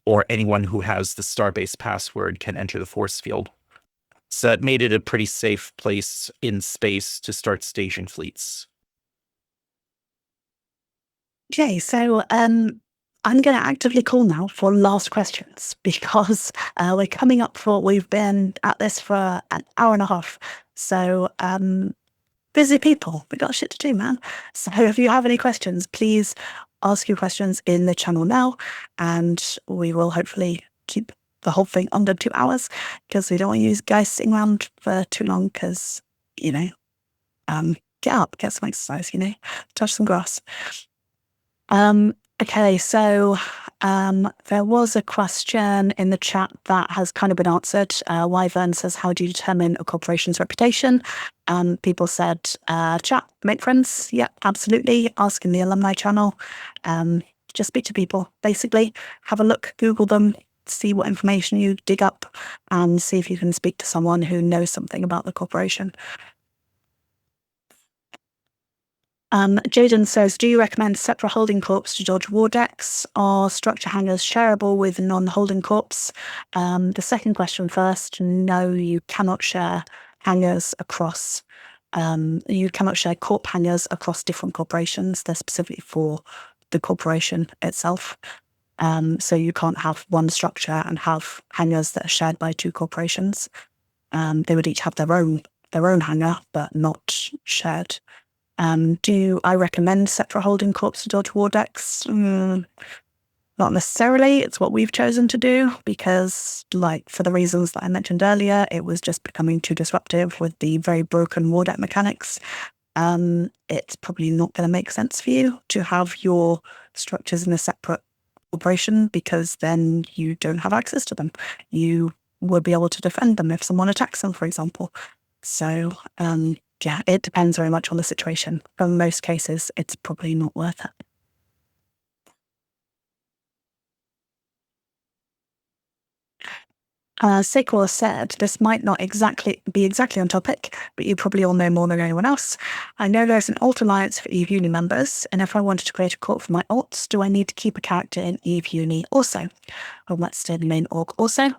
[SPEAKER 4] or anyone who has the starbase password can enter the force field. So it made it a pretty safe place in space to start staging fleets.
[SPEAKER 1] Okay, so I'm going to actively call now for last questions because we're coming up for, we've been at this for an hour and a half. So busy people, we got shit to do, man. So if you have any questions, please ask your questions in the channel now and we will hopefully keep the whole thing under 2 hours because we don't want you guys sitting around for too long because, you know, get up, get some exercise, you know, touch some grass. Okay, so there was a question in the chat that has kind of been answered. Wyvern says, how do you determine a corporation's reputation? People said, chat, make friends. Yeah, absolutely. Ask in the alumni channel. Just speak to people, basically. Have a look, Google them, see what information you dig up, and see if you can speak to someone who knows something about the corporation. Jaden says, do you recommend separate holding corps to dodge war decks? Are structure hangers shareable with non-holding corps? The second question first, no, you cannot share hangers across, you cannot share corp hangers across different corporations. They're specifically for the corporation itself. So you can't have one structure and have hangers that are shared by two corporations. They would each have their own hanger, but not shared. Do I recommend separate holding corps to dodge war decks? Not necessarily. It's what we've chosen to do because, like, for the reasons that I mentioned earlier, it was just becoming too disruptive with the very broken war deck mechanics. It's probably not going to make sense for you to have your structures in a separate corporation because then you don't have access to them. You will be able to defend them if someone attacks them, for example. So, yeah, it depends very much on the situation. For most cases, it's probably not worth it. Sequel said, this might not be exactly on topic, but you probably all know more than anyone else. I know there's an alt alliance for Eve Uni members, and if I wanted to create a corp for my alts, do I need to keep a character in Eve Uni also? Well, let's stay in the main org also.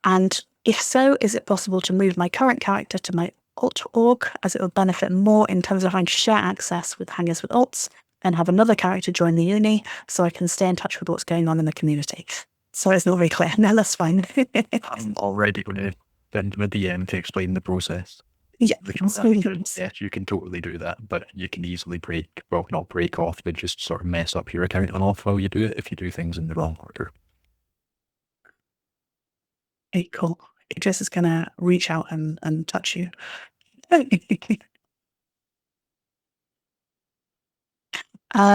[SPEAKER 1] And if so, is it possible to move my current character to my alt org, as it would benefit more in terms of having share access with hangers with alts, and have another character join the uni, so I can stay in touch with what's going on in the community? Sorry, it's not very clear. No, that's fine.
[SPEAKER 2] I'm already going to send him a DM to explain the process.
[SPEAKER 1] Yeah.
[SPEAKER 2] Yes, you can totally do that, but you can easily not break off, but just sort of mess up your account and off while you do it if you do things in the wrong order.
[SPEAKER 1] Okay, cool. Jess is going to reach out and touch you.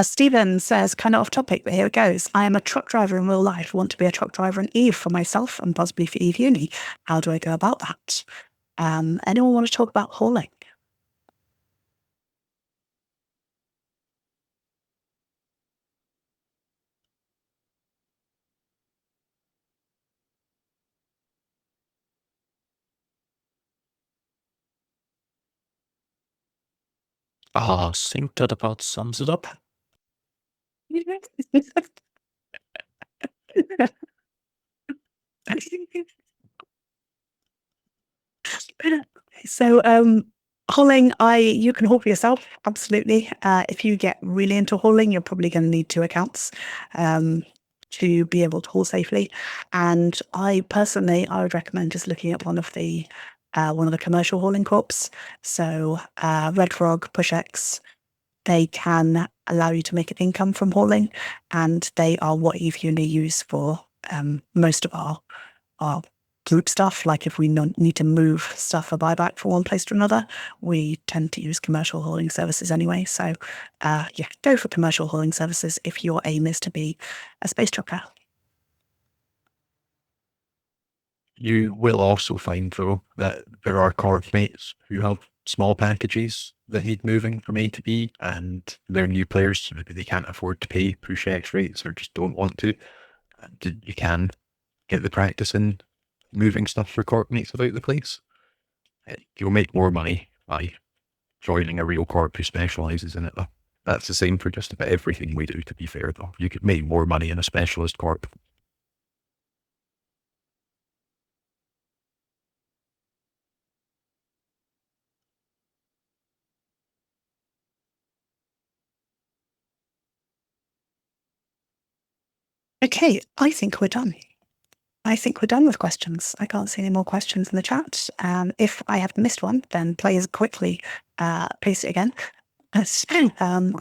[SPEAKER 1] Stephen says, kind of off topic, but here it goes. I am a truck driver in real life. Want to be a truck driver in Eve for myself and possibly for Eve Uni. How do I go about that? Anyone want to talk about hauling?
[SPEAKER 3] I think that about sums it up.
[SPEAKER 1] So, hauling, you can haul for yourself, absolutely. If you get really into hauling, you're probably going to need 2 accounts to be able to haul safely. And I would recommend just looking at one of the commercial hauling corps. So, Red Frog, PushX, they can allow you to make an income from hauling, and they are what Eve Uni use for most of our group stuff. Like if we need to move stuff for buyback from one place to another, we tend to use commercial hauling services anyway. So yeah, go for commercial hauling services if your aim is to be a space trucker.
[SPEAKER 2] You will also find, though, that there are corp mates who have small packages that need moving from A to B, and they're new players, so maybe they can't afford to pay push X rates or just don't want to. And you can get the practice in moving stuff for corp mates about the place. You'll make more money by joining a real corp who specialises in it, though. That's the same for just about everything we do, to be fair, though. You could make more money in a specialist corp.
[SPEAKER 1] Okay, I think we're done. I think we're done with questions. I can't see any more questions in the chat. If I have missed one, then please quickly paste it again. I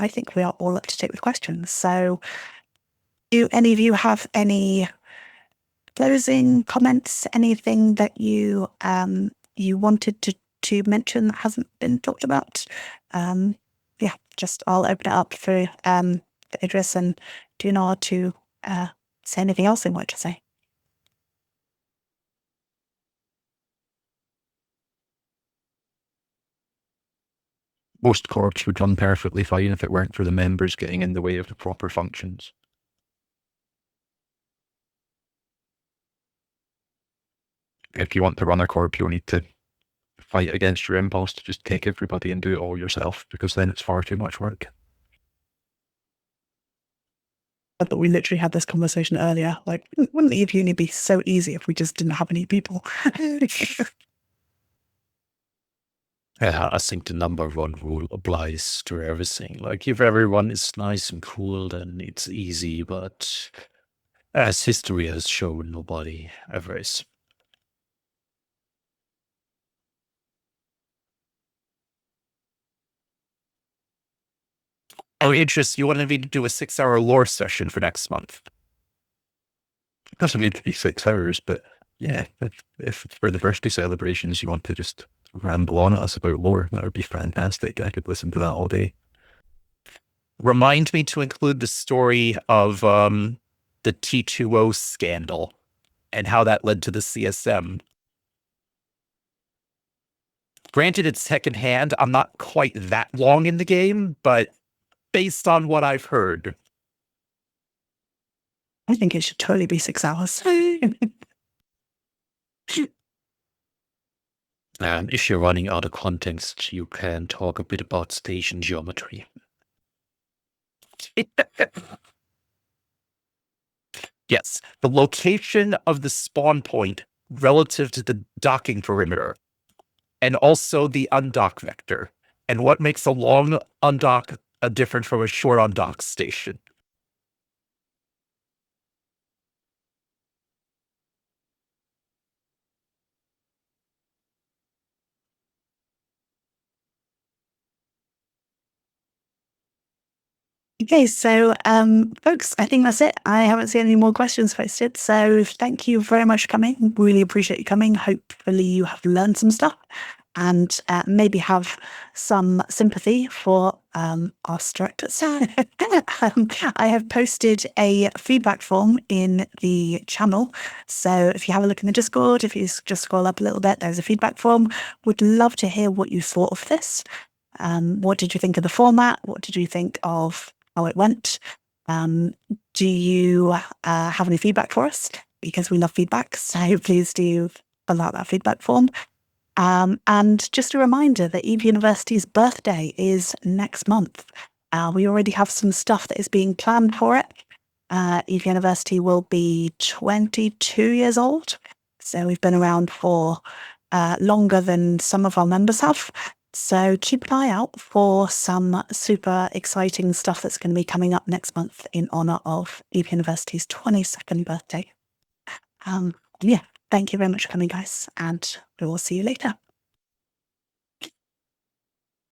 [SPEAKER 1] think we are all up to date with questions. So do any of you have any closing comments, anything that you wanted to mention that hasn't been talked about? Yeah, just I'll open it up for Idris and Dunar to say anything else they want to say.
[SPEAKER 2] Most corps would run perfectly fine if it weren't for the members getting in the way of the proper functions. If you want to run a corp, you'll need to fight against your impulse to just take everybody and do it all yourself, because then it's far too much work.
[SPEAKER 1] But we literally had this conversation earlier. Like, wouldn't Eve Uni be so easy if we just didn't have any people?
[SPEAKER 3] Yeah, I think the number 1 rule applies to everything. Like, if everyone is nice and cool, then it's easy, but as history has shown, nobody ever is.
[SPEAKER 4] Oh, interest, you wanted me to do a 6-hour lore session for next month?
[SPEAKER 2] It doesn't need to be 6 hours, but yeah, if for the birthday celebrations you want to just ramble on at us about lore, that would be fantastic. I could listen to that all day.
[SPEAKER 4] Remind me to include the story of the T2O scandal and how that led to the CSM. Granted, it's secondhand. I'm not quite that long in the game, but based on what I've heard,
[SPEAKER 1] I think it should totally be 6 hours.
[SPEAKER 3] And if you're running out of context, you can talk a bit about station geometry.
[SPEAKER 4] Yes, the location of the spawn point relative to the docking perimeter, and also the undock vector, and what makes a long undock different from a short undock station.
[SPEAKER 1] Okay, so folks, I think that's it. I haven't seen any more questions posted, so thank you very much for coming. Really appreciate you coming. Hopefully you have learned some stuff and maybe have some sympathy for us directors. I have posted a feedback form in the channel, so if you have a look in the Discord, if you just scroll up a little bit, there's a feedback form. Would love to hear what you thought of this. What did you think of the format? What did you think of how it went? Do you have any feedback for us? Because we love feedback, so please do fill out that feedback form. And just a reminder that Eve University's birthday is next month. We already have some stuff that is being planned for it. Eve University will be 22 years old, so we've been around for longer than some of our members have. So keep an eye out for some super exciting stuff that's going to be coming up next month in honor of Eve University's 22nd birthday. Yeah, thank you very much for coming, guys, and we will see you later.